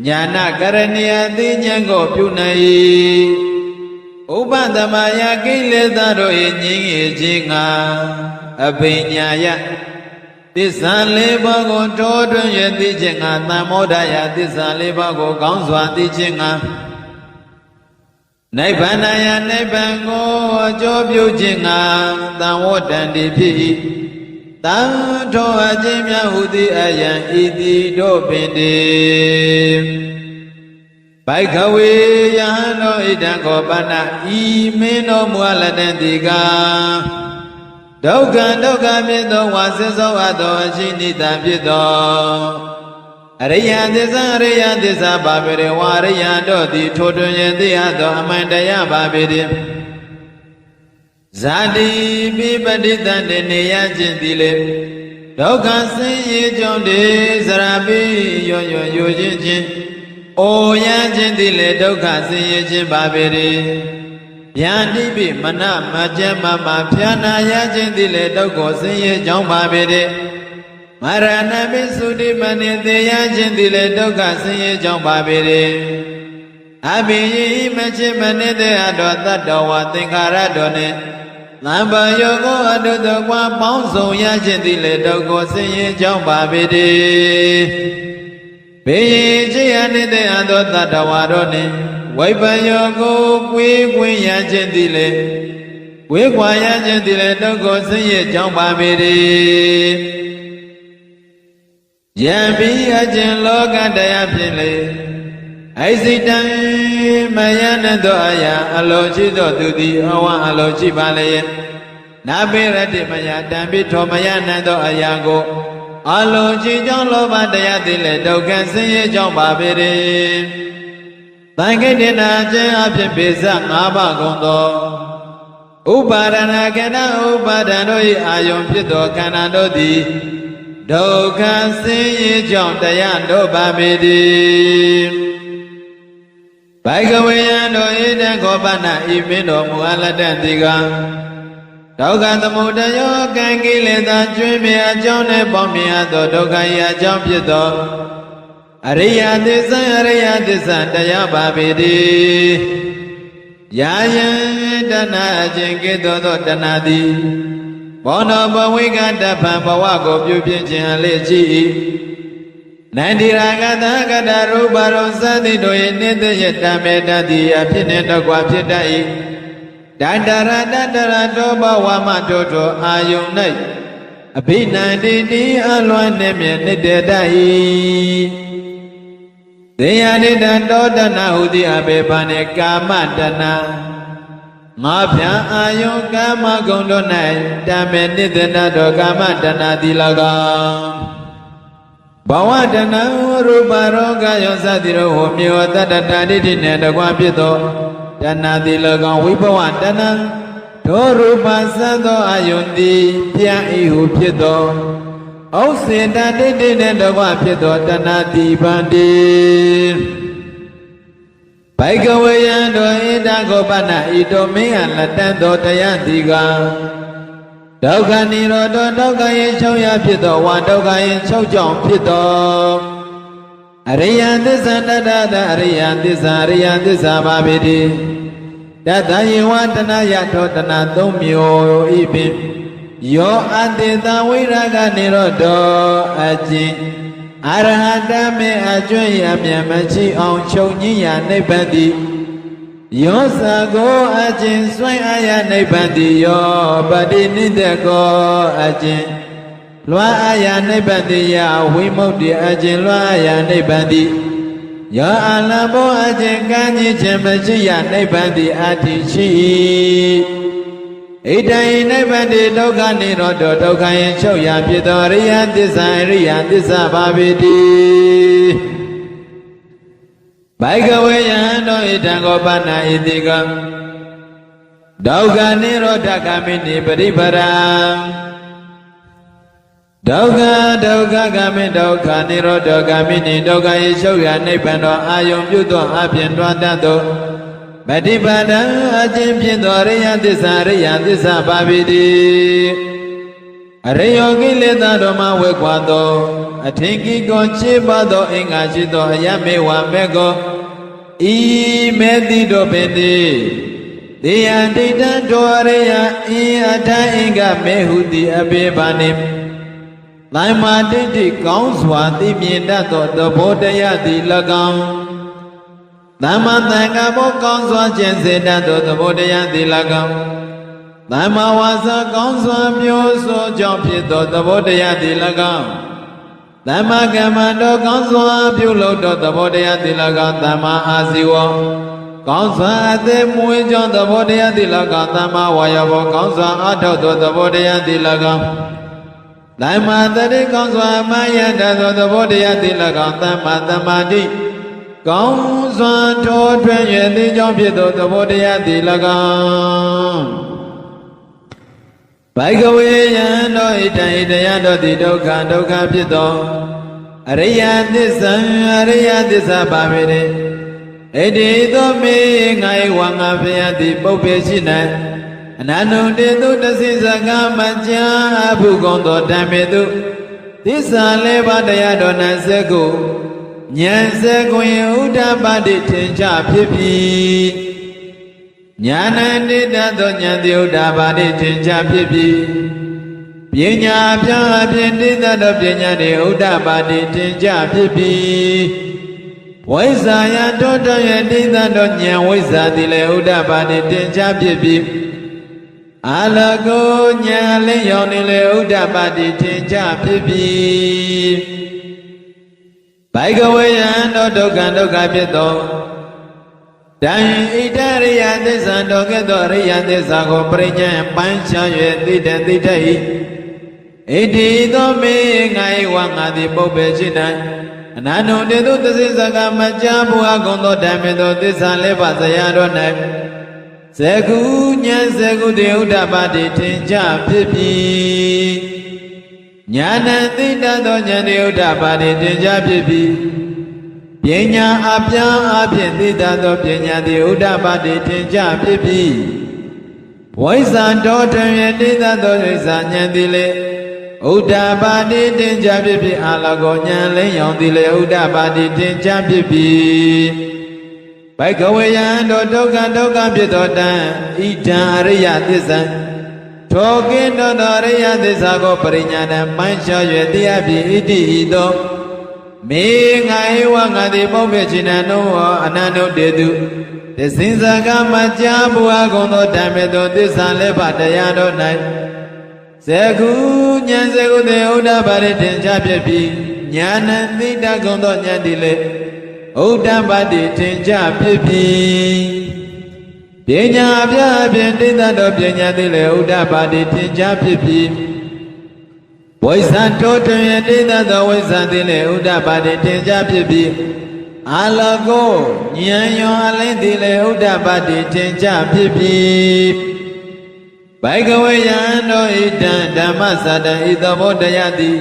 ညာနာကရဏီအသိဉာဏ်ကိုပြုနိုင်ဥပသမယကိလေသာတို့၏ညင်းငယ်ခြင်းငါအဘိညာယသစ္စာလေးပါးကိုထိုးထွင်းရသိခြင်းငါသံမောဒယသစ္စာလေးပါးကိုကောင်းစွာသိခြင်းငါနိဗ္ဗာန်ယနိဗ္ဗာန်ကိုအကျိုးပြုခြင်းငါသံဝတ္တန္တိဖြစ်၏တံထိုအခြင်းများဟုသည်အယံဤသည်တို့ပင်တည်းဘိက္ခဝေယဟန်တို့ဣဒံခောပနဤမင်းတို့မူလတန်တိကာဒုက္ခဖြစ်သောဝါစစ်သောအပ်သောအရှိနိတဖြစ်သောအရိယသစ္စာပါပေရဝါရိယတို့သည်ထိုတွင်ရသိအပ်သောအမှန်တရားပါပေတယ်ဇာတိပိပတိတန်နေရခြင်းသည်လေဒုက္ခဆင်းရဲကြောင့်တည်းစရာပိယောခြင်းအိုရခြင်းသည်လေဒုက္ခဆင်းရဲခြင်းပါပေတယ်ဗျာတိပိမနမကျမမဖြာနာရခြင်းသည်လေဒုက္ခဆင်းရဲကြောင့်ပါပေတယ်မရဏပိသုတိမနိသေရခြင်းသည်လေဒုက္ခဆင်းရဲကြောင့်ပါပေတယ်အဘိယိမချစ်မနစ်တဲ့အတော်တတ္တဝါသင်္ခါရတော်နှင့်သံဃာယောကိုအတုတကွာပေါင်းစုံရခြင်းသည်လေဒုက္ခဆင်းရဲကြောင့်ပါပေတယ်ဘေယိချစ်ရတဲ့အတော်တတ္တဝါတော်နှင့်ဝိပယယောကိုကွေးကွင်းရခြင်းသည်လေဝေခွာရခြင်းသည်လေဒုက္ခဆင်းရဲကြောင့်ပါပေတယ်ယံပိအကျဉ်လောကတရားဖြင့်လေအိစိတံမယနသောအရာအလိုရှိသောသူသည်အဝအလိုရှိပါလေနာပိရတိမယတံပိထောမယနသောအရာကိုအလိုရှိကြောင့်လောဘတရားသည်လေဒုက္ခဆင်းရဲကြောင့်ပါပေတယ်သံဃိတနာခြင်းအဖြစ်ပိစ၅ပါးကုန်သော ဥပါဒနာခန္ဓာဥပါဒံတို့၏အာယုံဖြစ်သောခန္ဓာတို့သည်ဒုက္ခဆင်းရဲကြောင့်တရားတို့ပါပေတည်းဘိကဝေယံတို့ဣတံခောပနဤမင်းတော်မူအပ်လက်တိကဒုက္ခသမုဒယောကံကိလေသာကျွင်းမြအကြောင်းနှင့်ပေါင်းမြတ်သောဒုက္ခ၏အကြောင်းဖြစ်သောအရိယသစ္စာတရားပါပေတည်းယာယံတဏှာအခြင်းကဲ့သို့သောတဏှာသည်ဘောနောဘဝိကတဖန်ဘဝကိုပြုပြင်ခြင်းအလေးရှိ၏နန္ဒီရာဂတကတရူပရောသတိတို့၏နိတ္တယတမေတ္တိအဖြစ်နှင့်တကွဖြစ်တတ်၏တတရတောဘဝမတောတောအာယုန်၌အဘိနန္တိတိအလွန်နှင့်မြင့်နိတ္တတတ်၏သေယနိတံတောတဏဟုတိအဘေဘာနေကာမတဏငါဖြံအာယုကာမဂုဏ်တို့၌တမေနိတ္တနာတောကာမတဏတိ၎င်းဘဝတဏရူပရောဂယောသတိရောဟောမြေဝတတ္တဒိဋ္ဌိနှင့်တကွဖြစ်သောတဏတိ၎င်းဝိဘဝတဏသောရူပသတ်သောအာယုန်သည်ပြဤဟုဖြစ်သောဩစေတဒိဋ္ဌိနှင့်တကွဖြစ်သောတဏတိဗန္တိဘိကဝေယံတို့ဣတံခောပနဤတို့မင်းအလက်တန်သောတရားတိကဒုက္ခនិရောဓဒုက္ခရဲ့ချုပ်ရဖြစ်သောဝါဒုက္ခရဲ့ချုပ်ကြောင့်ဖြစ်သောအရိယသစ္စာတတ္တအရိယသစ္စာပါပေတိတတယေဝတနာယထောတနာသုံးမျိုးဤပင်ယောအတေတဝိရာဂនិရောဓအကျင့်အရဟတမေအကျွင့်ရမြတ်မရှိအောင်ချုပ်ညင်ရနိဗ္ဗာန်တိယောသာကိုအကျင့်စွန့်အယနိဗ္ဗာန်တိယောပတိနိတကောအကျင့်လွားအယနိဗ္ဗာန်တိယဝိမု ക്തി အကျင့်လွားအယနိဗ္ဗာန်တိယောအလဘောအကျင့်ကံကြီးခြင်းမရှိယနိဗ္ဗာန်တိအတ္တိရှိဣတံနိဗ္ဗာန်တိဒုက္ခនិရောဓဒုက္ခယချုပ်ရာဖြစ်သောအရိယသစ္စာပါပေတိဘိကဝေယံတို့ဣတံခောပနဣတိကဒုက္ခនិရောဓဂမိနိပရိပရံဒုက္ခဂမိဒုက္ခនិရောဓဂမိနိဒုက္ခယချုပ်ရာနိဗ္ဗာန်တော်အာယုံပြုသောအပြင်တွားတတ်သောပฏิပါဒံအခြင်းဖြင့်သောအရိယသစ္စာပါပေတိအရိယောကိလေသာတို့မှဝေခွာသောအထင်ကြီးကိုခြေပါသောအင်္ဂါရှိသောအယမေဝမေကောဤမေတိတို့ပင်တိတေယံဒိဋ္ဌံတောအရိယဤအထအင်္ဂမေဟုတိအဘေဘာနိသမ္မာဒိဋ္ဌိကောင်းစွာသိမြင်တတ်သောသဘောတရားသည်၎င်းသမ္မာသင်္ကပ္ပကောင်းစွာကျင့်စေတတ်သောသဘောတရားသည်၎င်းသမ္မာဝါစာကောင်းစွာပြောဆိုကြောင့်ဖြစ်သောသဘောတရားသည်၎င်းသမ္မာကမ္မန္တောကောင်းစွာပြုလုပ်သောသဘောတရားသည်၎င်းသမ္မာအာဇီဝကောင်းစွာအသက်မွေးကြောင်းသဘောတရားသည်၎င်းသမ္မာဝါယောကောင်းစွာအထောက်သောသဘောတရားသည်၎င်းသမ္မာတတိကောင်းစွာမာယတသောသဘောတရားသည်၎င်းသမ္မာသမာဓိကောင်းစွာထောထွန်း၍သိကြောင်းဖြစ်သောသဘောတရားသည်၎င်းဘိကဝေယံတို့ဣတံဣတရားတို့သည်ဒုက္ခဖြစ်သောအရိယသစ္စာပါပေတိဣတိသောမေငါ၏ဝါငါဖျားသည်ပုပ္ပေရှိ၌အနန္တုတေတုတသိစကမကြာအဘုကုံသောဓမ္မေတုသစ္စာလေးပါးတရားတော်၌စက္ကုဉာဏ်စက္ကုယဥဒ္ဓပါတိထင်ရှားဖြစ်ပြီးဉာဏ်တိတသောဉာဏ်တိဥဒ္ဓပါတိထင်ရှားဖြစ်ပြီးပညာဖြာအပြင်တိတသောပညာတိဥဒ္ဓပါတိထင်ရှားဖြစ်ပြီးဝိဇ္ဇာယတောတယတိတသောဉာဏ်ဝိဇ္ဇာတိလည်းဥဒ္ဓပါတိထင်ရှားဖြစ်ပြီးအလကောဉာဏ်လေးရောက်နေလေဥဒ္ဓပါတိထင်ရှားဖြစ်ပြီးဘိကဝေယံတို့ဒုက္ခဖြစ်သောတံဣတရိယသစ္စာတော်ကဲ့သို့အရိယသစ္စာကိုပရိညာပန်းချ၍သိတဲ့သိတတ်၏ဣတိသောမေငါ၏ဝါငါသည်ပုပ္ပေရှိ၌အနန္တုတေတုသစ္စာကမကြာဘူးအကုန်သောဓမ္မေသောသစ္စာလေးပါးဇရာတော်၌ ကုဉာဏ်စကုတေဥဒ္ဓပါတိထင်ကြဖြစ်ပြီးဉာဏ်သိတတ်သောဉာဏ်တေဥဒ္ဓပါတိထင်ကြဖြစ်ပြီးပညာအပြားအဖြင့်သိတတ်သောပညာတေဥဒ္ဓပါတိထင်ကြဖြစ်ပြီးဝိဇ္ဇာတော်တွင်သိတတ်သောဝိဇ္ဇာဉာဏ်သည်လေဥဒ္ဓပါတိထင်ကြဖြစ်ပြီးအာလကောဉာဏ်လင်းရောင်သည်လေဥဒ္ဓပါတိထင်ကြဖြစ်ပြီးဘိကဝေယံတို့ဒုက္ခဖြစ်သောတံဣဒံအရိယသစ္စာထိုကင်းသောအရိယသစ္စာကိုပရိညာဏပိုင်းခြား၍သိအပ်ပြီးဣတိဤသို့မေငါဧဝငါသည်ပုပ္ပေချိနံနောအနန္တုတေတုသစ္စိဇာကမကြာဘုရားကုံသောဓမ္မေသောသစ္စာလက်ဖတရားတော်၌ဇကုဉာဏ်ဇကုတေဥဒ္ဓပါတိထင်ကြဖြစ်ပြီးဉာဏ်သိတတ်ကုန်သောဉာဏ်သည်လေဥဒ္ဓပါတိထင်ကြဖြစ်ပြီးပညာအပြအဖြင့်သိတတ်သောပညာသည်လေဥဒ္ဓပါတိထင်ကြဖြစ်ပြီးဝိဇ္ဇာတော်တွင်သိတတ်သောဝိဇ္ဇာသည်လေဥဒ္ဓပါတိထင်ကြဖြစ်ပြီးအာလကောဉာဏ်ရောအလင်းသည်လေဥဒ္ဓပါတိထင်ကြဖြစ်ပြီးဘိကဝေယံတို့ဣဒံဓမ္မစတံဤသဘောတရားသည်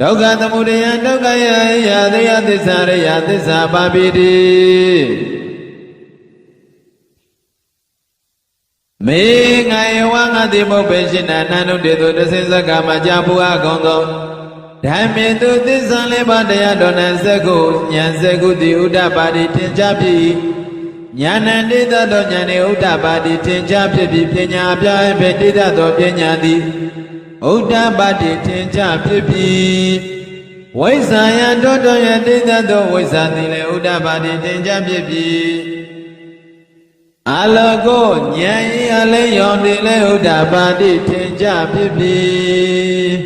ဒုက္ခသမုဒယံဒုက္ခယယသေယသစ္စာရိယသစ္စာပါပိတိမေငါယဝငါတိပုပ္ပေရှင်နာနန္ဒုတေတုတသိဇကမကြာဘုရားကောင်းသောဓမ္မေတုသစ္စာလေးပါးတရားတော်၌ဇကုဉာဏ်ဇကုတိဥဒ္ဓပါတိထင်ကြဖြစ်ဉာဏ်တိတသောဉာဏ်နှင့်ဥဒ္ဓပါတိထင်ကြဖြစ်ပြီးပညာအပြားအဖြစ်တိတသောပညာသည်ဥဒ္ဓပါတိထင်ကြဖြစ်ပြီးဝိဇ္ဇာယံတောတောယတိတသောဝိဇ္ဇာသည်လည်းဥဒ္ဓပါတိထင်ကြဖြစ်ပြီးအာလောကောဉာဏ်ဤအလေးရောင်သည်လည်းဥဒ္ဓပါတိထင်ကြဖြစ်ပြီး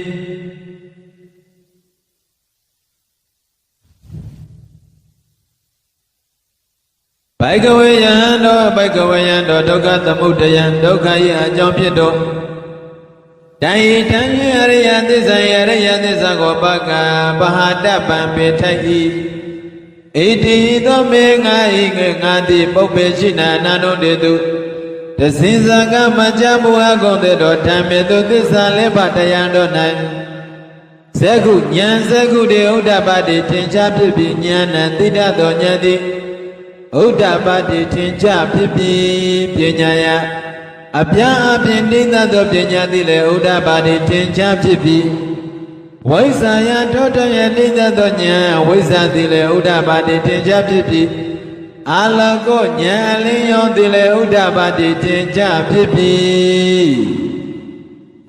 ဘိကဝေယံတို့ဘိကဝေယံတို့ဒုက္ခသမုဒယံဒုက္ခ၏အကြောင်းဖြစ်သောတန်ဤတန်ရရိယသစ္စာယရိယသစ္စာကိုပကပဟာတပံပေထိုက်၏ဣတိသောမေငါဤငါတိပုပ္ပေရှိနာအနန္တုတေတုတဇင်ဇာကမကြဘုရားကုန်တဲ့တော်ဓမ္မေတုသစ္စာလေးပါးတရားတော်၌ဇကုဉာဏ်ဇကုတေဥဒ္ဓပါတိထင်ရှားဖြစ်ပြီးဉာဏ်သိတတ်သောဉာဏ်သည်ဥဒ္ဓပါတိထင်ရှားဖြစ်ပြီးပညာယအပြားအပြင်တိတတ်သောပညာသည်လည်းဥဒ္ဓပါတိထင်ရှားဖြစ်ပြီးဝိဇ္ဇာယထောတယတိတတ်သောဉာဏ်ဝိဇ္ဇာသည်လည်းဥဒ္ဓပါတိထင်ရှားဖြစ်ပြီးအာလကောဉာဏ်အလင်းရောသည်လည်းဥဒ္ဓပါတိထင်ရှားဖြစ်ပြီး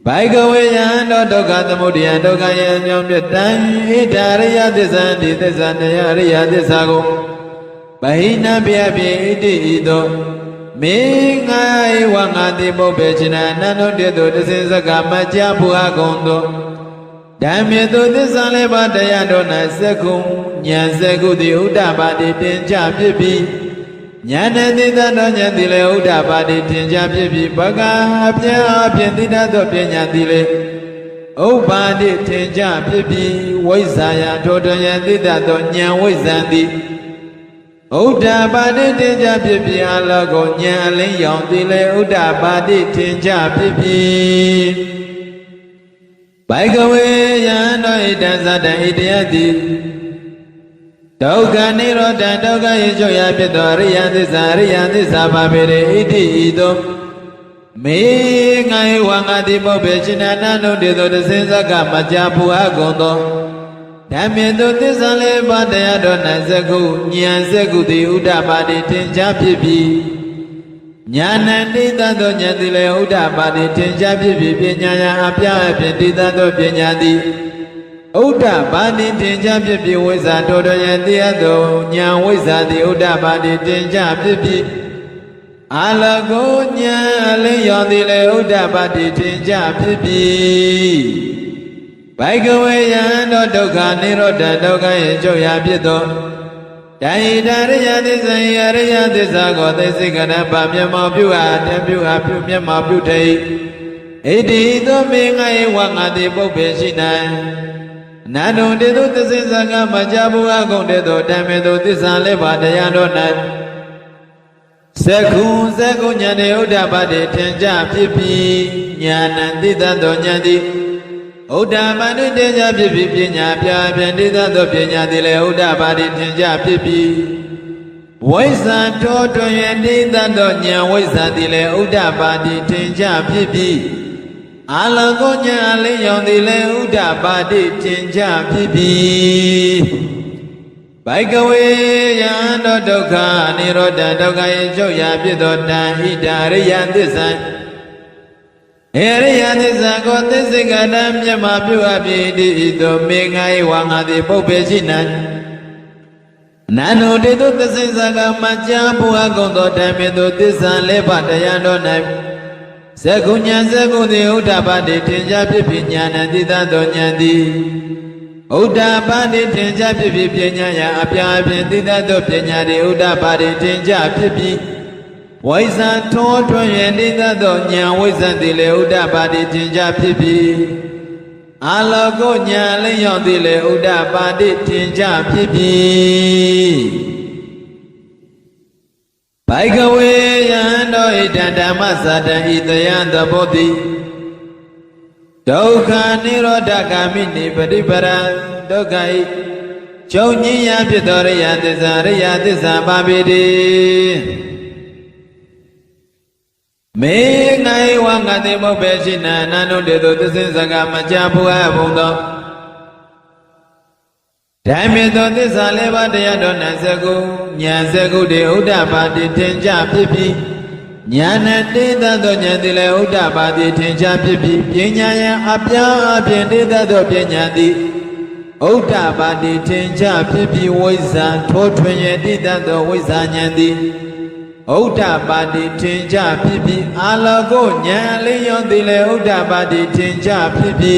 ဘိကဝေယံတို့ဒုက္ခသမုဒယဒုက္ခရဲ့အကြောင်းပြတံဣဒာရိယသစ္စာဒီသစ္စာတရားရိယသစ္စာကိုဗဟိနပြပိဣတိဤသို့မေငါဧဝငါတိပုပ္ပေချိနာအနန္တုတေတုတသိဇကမကြာဘုရားကုံတို့ဓမ္မေတုသစ္စာလေးပါးတရားတော်၌ဇကုဉာဏ်ဇကုတိဥဒ္ဓပါတိတင်ကြဖြစ်ပြီးဉာဏ်သိတတ်သောဉာဏ်သည်လည်းဥဒ္ဓပါတိတင်ကြဖြစ်ပြီးဘဂအပြာအဖြင့်သိတတ်သောပညာသည်လည်းဥပ္ပါတိတင်ကြဖြစ်ပြီးဝိဇ္ဇာယထိုတယသိတတ်သောဉာဏ်ဝိဇ္ဇံသည်ဥဒ္ဓပါတိထင်ကြဖြစ်ပြီးအလောကောဉာဏ်အလင်းရောင်သည်လည်းဥဒ္ဓပါတိထင်ကြဖြစ်ပြီးဘိကဝေယံတို့ဣတံသတ္တဣတရားသည်ဒုက္ခនិရောဓဒုက္ခ၏ချုပ်ရာဖြစ်သောအရိယသစ္စာအရိယသစ္စာပါပေ၏ဣတိဤသို့မေငါဧဝငါတိပုပ္ပေရှင်နာနန္ဒုတေသောတသိဇကမကြာဘုရားကုံသောဓမ္မေတုသစ္စာလေးပါးတရားတော်၌ဇကုဉာဏ်ဇကုတိဥဒ္ဓပါတိထင်ရှားဖြစ်ပြီးဉာဏ်တိတတ်သောဉာဏ်သည်လည်းဥဒ္ဓပါတိထင်ရှားဖြစ်ပြီးပညာယအပြားအပြင်တိတတ်သောပညာသည်ဥဒ္ဓပါတိထင်ရှားဖြစ်ပြီးဝိဇ္ဇာတော်တော်ယသိအပ်သောဉာဏ်ဝိဇ္ဇာသည်ဥဒ္ဓပါတိထင်ရှားဖြစ်ပြီးအာလကောဉာဏ်အလင်းရောင်သည်လည်းဥဒ္ဓပါတိထင်ရှားဖြစ်ပြီးဘိကဝေယံတို့ဒုက္ခនិရောဓဒုက္ခ၏ချုပ်ရာဖြစ်သောတဏိတာရိယသစ္စာယရိယသစ္စာကိုသိစိကရပမျက်မှောက်ပြုအားတပြုအားပြုမျက်မှောက်ပြုထိဣတိသောမေငါဧဝငါတိပုပ္ပေရှိနံအနန္တုတေတုသစ္စေသံဃမကြာဘုရားကုံတေတုဓမ္မေတုသစ္စာလေးပါးတရားတော်၌ Seku nyane udabade tenja pipi nyana titato nyati udabade tenja pipi pinya pya titato pinya dile udabade tenja pipi Waisa toto titato nya waisa dile udabade tenja pipi Alago nya leyon dile udabade tenja pipi Baikawe yando dukha nirodha dukha yechoya pitoda hidariya tissa Hariya tissa ko tissikata myama pyuha piti ito mengai wangati pubbeshina Nanu titu tissaka macha puha gonto dhammitu tissa lepa dayando nai Sekunya sekuti udapati tinja pipi nyana titato nyanti Udapati tenja pipi pinya ya apya apya titato pinya di udapati tenja pipi Waisa toto ya titato nya waisa dile udapati tenja pipi Alago nya leyon dile udapati tenja pipi Baikawe yando idandama sata itayanda bodhi Dukha nirodha kamini padipara dukkha Chonyiya pitariya tissa babidi Me ngai wangati pubbeshina nanu dedu tissaka macha puha bhundo Dhammito tissa leva dayado naseku nya seku de udapati tenja pipi Nyana titato nyandile udapati tenja pipi Pinyaya apya apya titato pinyati Udapati tenja pipi waisa Totwenye titato waisa nyandi Udapati tenja pipi Alago nyale yondile udapati tenja pipi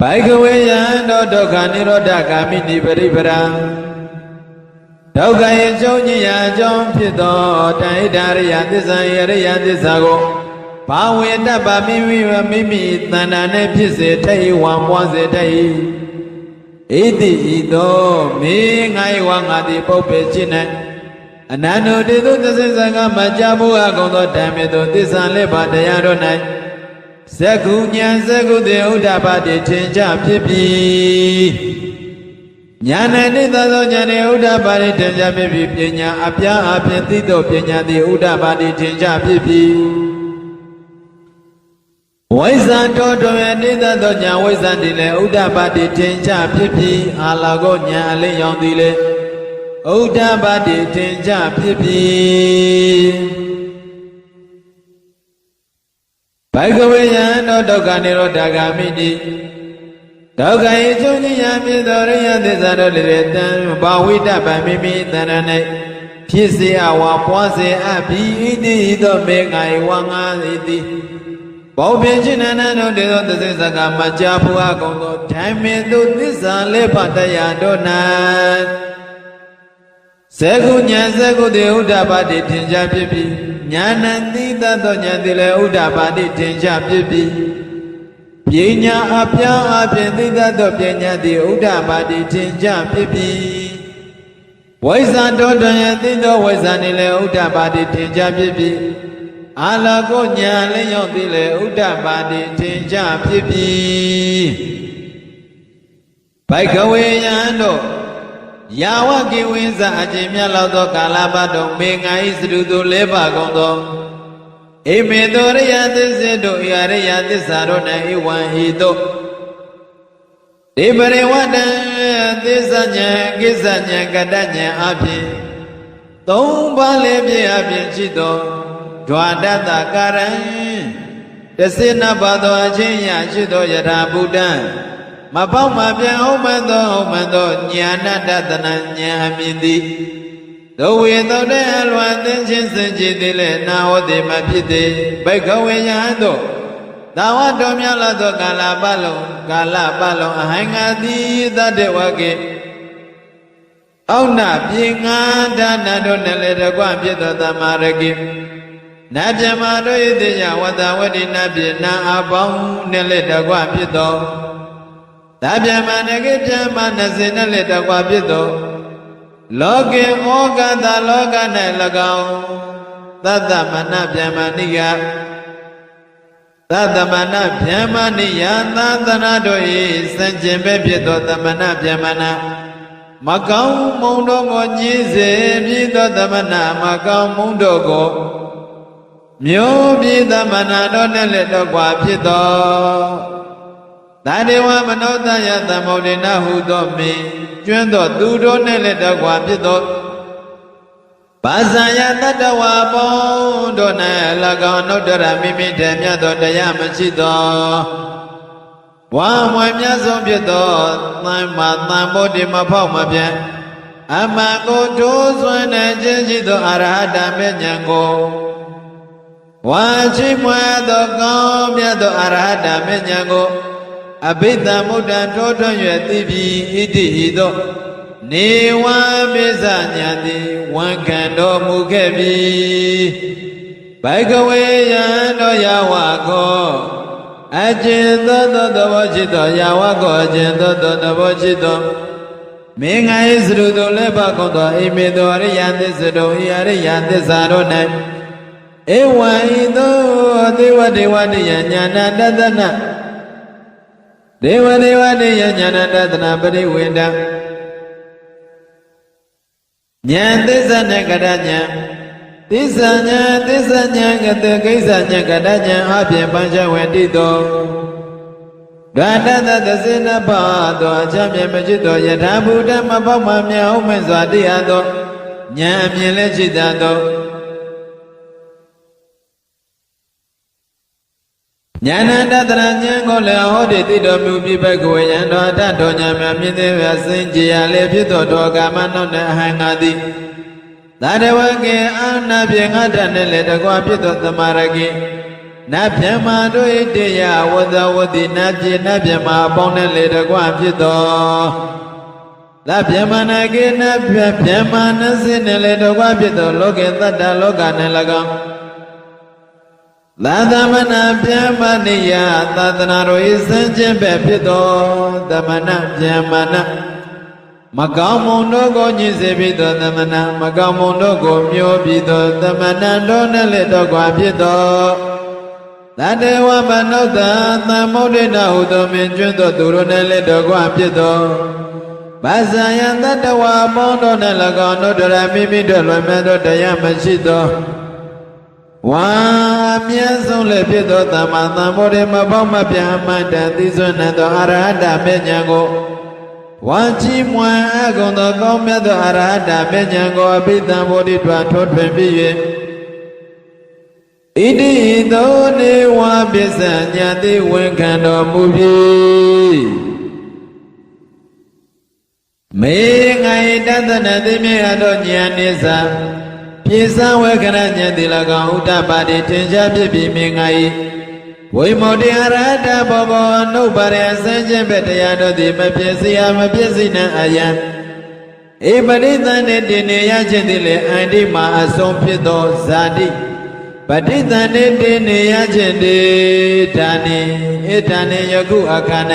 Baikawe yando dukha nirodha kamini paripara Dukha yechonya jom pito Taidariya tissa yariya tissa ko Pawe tapa mimi tanane pise tayi wamwase tayi Iti ito me ngai wangati pubbeshina Anano titu tissaka macha puha gonto dhammito tissa lepa dayado nai Sekunya sekuti udapati tenja pipi Nyana titato nyane udapati tenja pipi pinya apya apya tito pinya di udapati tenja pipi Waisa toto ya titato nya waisa dile udapati tenja pipi Alago nya leyon dile udapati tenja pipi Baikawe yando dukha nirodha kamini Dukha yechonya pitariya tissa doliretan Bawita pamimi taranai Phisi awa pwase abhi iti ito mengai wanga iti Pubbeshina nanu dedu tissaka macha puha gonto Dhammito tissa lepa dayado nai Sekunya sekuti udapati tenja pipi Nyana titato nyandile udapati tenja pipi Pinya apya apya titato pinya di udapati tenja pipi Waisa toto ya tito waisa nile udapati tenja pipi Alago nya leyon dile udapati tenja pipi Baikawe yando Yawa kiwinsa ajimya lauto kalabado menga isrudu leba gondo Imedoriya tisido yariya tisaro na iwan hito Ibare wada tisanya kadanya api Tomba lebi api chito Dwadata karan Tasina bado ajinya chito yara buddha Mapau mapya omando nyana datana nyamindi Dowe dode alwa tenchin senjidile na ode mapite Baikawe yando Dawa domya lato kalabalo ahangati dade wake Auna pinga dana donele rekwa pito tamaraki Najamado itiya wata wadi nabi na abang nele rekwa pito Tabyama nage pyama nasina le takwa pito လောကေဩကတလောက၌၎င်းသတ္တမနဗျမဏိယသတ္တမနဗျမဏိယသာသနာတို့၏စံကျင်ပဲဖြစ်သောသမဏဗျမဏမကောင်းမုံတို့ကိုညည်းစေပြီးသောသမဏမကောင်းမုံတို့ကိုမျိုးပြီးသမဏတို့နဲ့လည်းတော့ကွာဖြစ်သောသာဒေဝမနောတယသမုဒ္ဒေနဟုသောမင်းကျွန်းသောသူတို့နဲ့လည်းတော့ကွာဖြစ်သောဘာဇာယတတဝါပေါင်းတို့၌၎င်းနှုတ်တရမိမိတည်းမြတ်သောတရားမရှိသောဝါမွေမြတ်ဆုံးဖြစ်သောသံမာသံဗုဒ္ဓမဖောက်မပြတ်အမှန်ကိုထိုးဆွမ်းနေခြင်းရှိသောအရဟတမေညာကိုဝါချိမွဲသောကောင်းမြတ်သောအရဟတမေညာကိုအဘိဓမ္မုဒ္ဒံထိုးထွန်း၍သိပြီးဣတိဟိသောနေဝပိစညာတိဝန်ခံတော်မူခဲ့ပြီဘိကဝေယံတော်ယဝကောအကျဉ်သောသဘောရှိသောယဝကောအကျဉ်သောသဘောရှိသောမင်္ဂယစရုတို့လည်းပါကုန်သောအိမေသောအရိယသစ္စာတို့ဤအရိယသစ္စာတို့၌ဧဝံဤသို့ဒေဝဒေဝတိယညာဏတတနာဒေဝဒေဝတိယညာဏတတနာပရိဝေဒံဉာဏ်သစ္စာနဲ့ကရဉာဏ်သစ္စာဉာဏ်သစ္စာဉာဏ်ကတကိစ္စဉာဏ်ကရဉာဏ်အပြင်ပัญចဝေတိတောဒွါတတသစေနဘသောအချမ်းမြင်မရှိသောယထာဘုဒ္ဓမပေါက်မှမြောက်မဲ့စွာတရားသောဉာဏ်အမြင်လည်းရှိတတ်သောဉာဏတတရဉာဏ်ကိုလည်းဟောဒီတိတော်မူပြီးဘဂဝေယံတော်အတ္တောဉာဏ်များမြင်သေးရစင်ကြရလေဖြစ်သောတောကာမနှုတ်နဲ့အဟံငါသည်သာတဝကေအာနာပြေငါတနဲ့လည်းတကွာဖြစ်သောသမာရကေနတ်ဗျမတို့၏တရားဝဇဝတိနတ်ပြေနတ်ဗျမအပေါင်းနဲ့လည်းတကွာဖြစ်သောသဗျမနာကေနတ်ဗျမနစင်းနဲ့လည်းတကွာဖြစ်သောလောကေတတ္တလောကနဲ့၎င်းသာသမဏဗျမဏိယသာသနာတော်၏စံကျင်ပဲဖြစ်သောသမဏဗျမဏမကောင်းမုံတို့ကိုညှင်းစေပြီးသောသမဏမကောင်းမုံတို့ကိုမျိုးပြီးသောသမဏတို့နဲ့လည်းတော့ကွာဖြစ်သောသတ္တဝမနုဿသမုဒ္ဒေနဟုသောမင်းကျွန်းသောသူတို့နဲ့လည်းတော့ကွာဖြစ်သောဘာဇာယတတဝါပေါင်းတို့နဲ့၎င်းတို့တရမိမိတို့လွယ်မဲ့သောတရားမရှိသောဝါမြတ်ဆုံးလည်းဖြစ်သောသမ္မာသမ္ဗုဒ္ဓမပေါမပြအမှန်တန်သိစွမ်းသောအရဟတမေညာကိုဝါချီးမွမ်းအကုန်သောကောင်းမြတ်သောအရဟတမေညာကိုအဘိဓမ္မာဘုဒ္ဓထွန်းထွင်ပြီး၍ဣတိသောနေဝပစ္စညာတိဝန်ခံတော်မူပြီမေငါ၏တသနာသိမြတ်သောဉာဏ်နိစ္စပြေစံဝေခရဉာဏ်တိ၎င်းဥဒ္ဒပါတိထင်ရှားဖြစ်ပြီးမြင်ငါ၏ဝိမောတိအရဟတဘောဘောနှုတ်ပါရအစင်းချင်းပဲတရားတို့သည်မပြည့်စရာမပြည့်စုံနိုင်အယံဧပရိသန္တေတည်နေရခြင်းသည်လေအန္တိမှာအဆုံးဖြစ်သောဇာတိပဋိသန္တေတည်နေရခြင်းတေဒါနိဧဒါနိယခုအခါ၌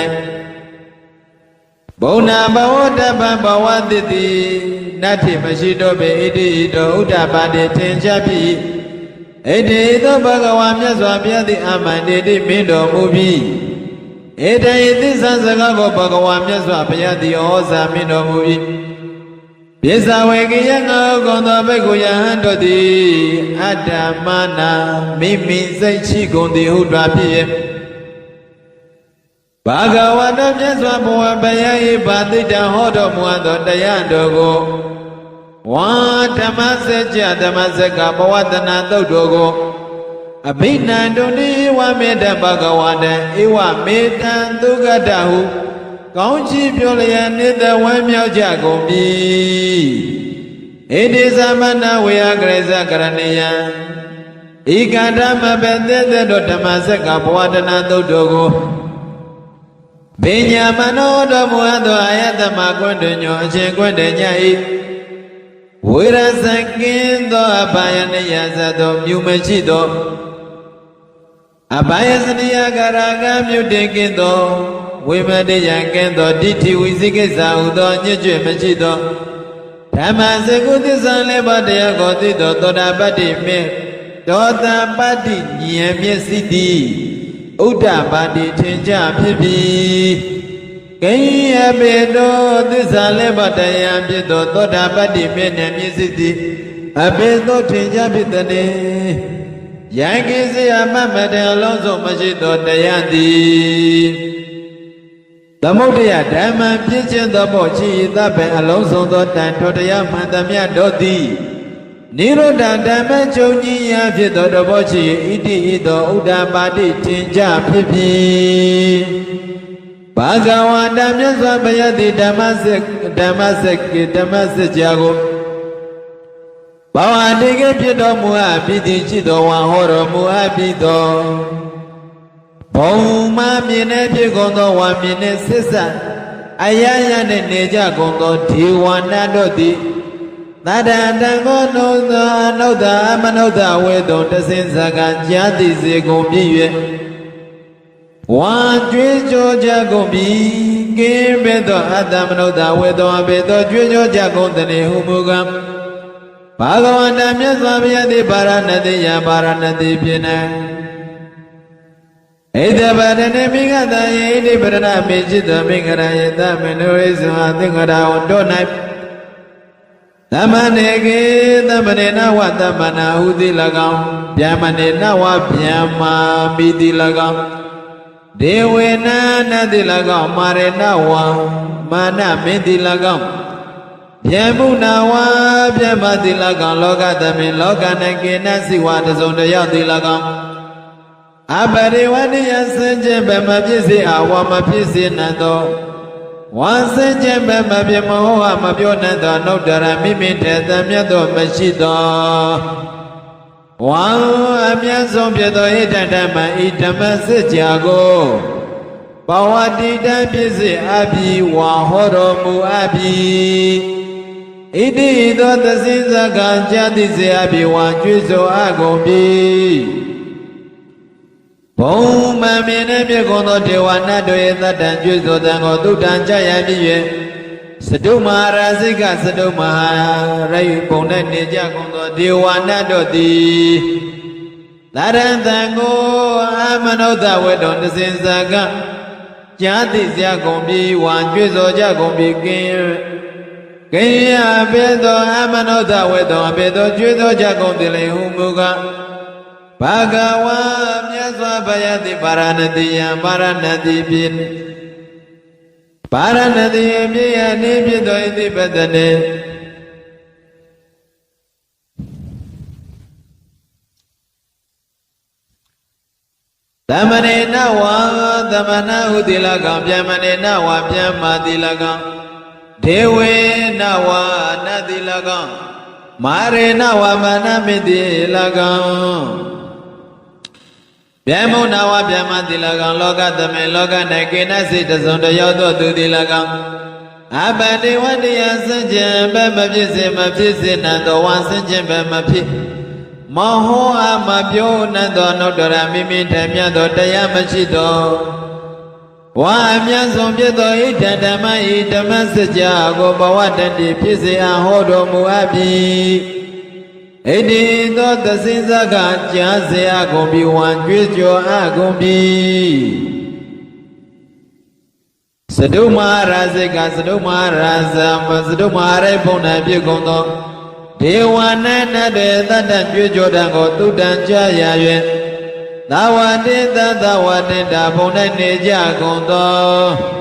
ဘုံနာဘဝတပံဘဝတိတိနတ္ထိမရှိတော့ပေဣတိတောဥဒ္ဒပါတိထင်ရှားပြီဣတိသောဘဂဝါမြတ်စွာဘုရားသည်အမှန်တည်းမင်းတော်မူပြီဣတိသစ္စာစကားကိုဘဂဝါမြတ်စွာဘုရားသည်ဩဇာမင်းတော်မူပြီပိဿဝေကိယငါကုံသောဘိက္ခုယဟန်တို့သည်အတ္တမနာမိမိစိတ်ရှိကုန်သည်ဟုတွားဖြစ်ရဲ့ဘာဂဝတမြတ်စွာဘုရားဘုရား၏ဗာတိတံဟောတော်မူသောတရားတော်ကိုဝါဓမ္မစကြဓမ္မစကဘဝတနာသုတ်တော်ကိုအဘိနန္တုနိဝမေတ္တဘဂဝတံဧဝမေတံသုဂတဟုကောင်းချီးပြောလျက်နေတဝမ်းမြောက်ကြကုန်ပြီဣတိသမဏဝေယကရိဇကရဏီယံဤကဓမ္မပဲတဲ့တို့ဓမ္မစကဘဝတနာသုတ်တော်ကိုပညာမနောတော်မူသောအာယတမကွန်းတွင်ညောအရှင်ကွန်းတဲ့ညဤဝိရဇကင်းသောအဘာယနိယဇသောမြူမရှိသောအဘာယစနိယကရာကမြုတေကင်းသောဝိမတေယံကင်းသောဒိဋ္ဌိဝိသိကိစ္စဟုသောညွတ်ကျွမရှိသောထ ဓမ္မစကုသစ္စာလေးပါးတရားကိုသိသောသောတာပတ္တိမေသောတာပတ္တိဉာဏ်မျက်စိတိဥဒ္ဒပါတိထင်ကြဖြစ်ပြီကိယပေတောသစ္စာလေးပါးတရားဖြစ်သောသောတာပတ္တိမေဉာဏ်မျက်စိတိအပေသောထင်ကြဖြစ်သည်ယံကိစေယမမတေအလုံးစုံမရှိသောတရားသည်သမုဒ္ဒယဓမ္မပြည့်ခြင်းသောဘောရှိ၏သဗ္ဗံအလုံးစုံသောတန်ထိုတရားမှန်သမျှတို့သည်နိရောဓဓမ္မချုပ်ကြီးရာဖြစ်သောတဘောရှိ၏ဣတိဤသောဥဒ္ဒပါတိထင်ကြဖြစ်ပြီဘာဂဝါတမြတ်စွာဘုရားသည်ဓမ္မစကြာကိုဘာဝတိကဖြစ်တော်မူအပ်ပြီးသည်ရှိသောဝါဟောတော်မူအပ်ပြီးသောဘုံမမြင်တဲ့ဖြစ်ကုန်သောဝါမြင်တဲ့ဆစ္ဆအယယနဲ့နေကြကုန်သောဒေဝနာတို့သည်သတ္တတံကိုနုသောအနုဿအမနုဿဝေတုံတဆင်းစကကြာတိစေကုန်ပြည့်၍ဝါကျွေးကြောကြကုန်ပြီကင်းပေသောအတ္တမနုဿဝေတုံအပေသောကျွေးကြောကြကုန်တည်းဟုမူကားဘာဂဝန္တမြတ်စွာဘုရားသည်ပါရဏတိယပါရဏတိဖြစ်နေဣဒဗဒနေမိဂတယေဣတိပရဏမေจิตမိဂရယေသမနုရိဇဝသင်္ကရာဝတော၌သမနေကေသမနေနဝသမနာဟုတိ၎င်းဗျမနေနဝဗျမမိတိ၎င်းဒေဝေနနတိ၎င်းမာရေနဝမာနမင်းတိ၎င်းဗျမုနာဝဗျမတိ၎င်းလောကသမင်လောက၌ကေနစိဝတစုံတယောက်တိ၎င်းအပရိဝဏိယစင်ကြဗမဖြစ်စေအဝမဖြစ်စေနသောဝါစင်ကြဗမဖြစ်မဟုတ်ဟာမပြောနသောနှုတ်တရမိမိတေတမြတ်သောမရှိသောဝါအမြတ်ဆုံးဖြစ်သောဣဒ္ဓဓမ္မဤဓမ္မစစ်ကြာကိုဘဝတိတံဖြစ်စေအပြီးဝါဟောတော်မူအပြီးဣတိသောသစိဇကံကြာတိစေအပြီးဝါကျွေးဆိုအကုန်ပြီဘုံမမြင်တဲ့မြေကုန်သောဒေဝနာတို့ရဲ့သတ္တံကျွေးဆိုတံကိုသုတ္တံကြရပြီ၍စတုမဟာရာစိကစတုမဟာရိပုံနဲ့နေကြကုန်သောဒေဝနာတို့သည်သရံတံကိုအမနုဿဝေတုံတစင်စကကြာတိစရာကုန်ပြီဝါကျွေးဆိုကြကုန်ပြီကင်းရပေသောအမနုဿဝေတုံအပေသောကျွေးဆိုကြကုန်သည်လေဟုမူကားဘာဂဝါမြတ်စွာဘုရားသည်ပါရဏတိယံပါရဏတိဖြစ်ပါရဏတိယမြေယနေဖြစ်သောဣတိပတနေသမဏေနဝါသမဏဟုတိလကံဗျမဏေနဝါဗျမတိလကံဒေဝေနဝါနတိလကံမာရေနဝါမာနမိတိလကံဗျမုနာဝဗျမတိလကံလောကသမေလောက၌ကေနစိတစုံတယောက်သောသူတိလကံအပတိဝတ္တယစဉ္ကြံဘမဖြစ်စေမဖြစ်စေနံသောဝါစဉ္ကြံဘမဖြစ်မဟောအမပြောနံသောနုတ္တရမိမိထမြတ်သောတရားမရှိသောဝါအမြတ်ဆုံးဖြစ်သောဣဒ္ဓဓမ္မဤဓမ္မစကြာကိုဘဝတတိဖြစ်စေအဟောတော်မူအပ်ပြီဣတိသောသစိဇကကြားစေအကုန်ပြီဝံကြွေးကြော်အကုန်ပြီစတုမဟာရာဇိကစတုမဟာရာဇမစတုမဟာရိဘုံ၌ဖြစ်ကုန်သောဒေဝနာနတေသတ္တကြွေးကြော်တံကိုသုတ္တံကြားရ၍သာဝတိသသဝတိတာဘုံ၌နေကြကုန်သော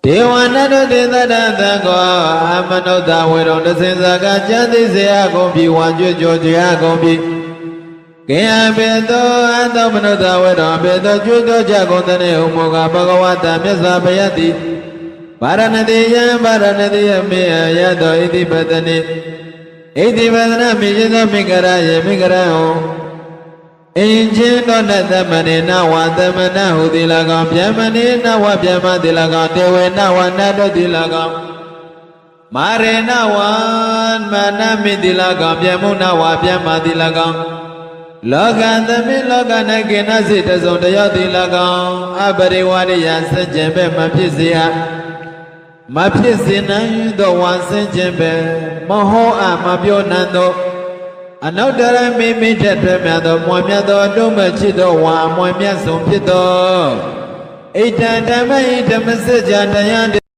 ဒေဝနာတို့တေသတ္တသံကိုအမနုဿဝေရုံတစင်စကကြာတိစေအကုန်ပြီဝါကြွကြောကြအကုန်ပြီကေယဘေသောအတောမနုဿဝေရုံဘေသောကျွေးသောကြကုန်တဲ့ဟုမောကဘဂဝတာမြတ်စွာဘုရားသည်ပါရဏတိယံပါရဏတိယမေယသောဣတိပတနိဣတိပတနာမိခြင်းသောမိဂရယေမိဂရဟောအင်ချင်းသောနသမဏေနဝသမဏဟုတိလကောင်ဗျမဏေနဝဗျမတိလကောင်တေဝေနဝနတောတိလကောင်မာရေနဝမာနမိတိလကောင်ဗျမုနဝဗျမတိလကောင်လောကသမိလောက၌ကေနစိတစုံတယောက်တိလကောင်အပရိဝရိယစัจ jin ပဲမဖြစ်စေအ မဖြစ်စေနိုင်သောဝါဆင်းခြင်းပဲမဟောအမပြောနိုင်သောအနောက်တရမိမိထက်ထွဲမြတ်သောမွန်မြတ်သောတုံးမဲ့ချစ်သောဝါမွန်မြတ်ဆုံးဖြစ်သောဣတံဓမ္မိဓမ္မစကြာတရား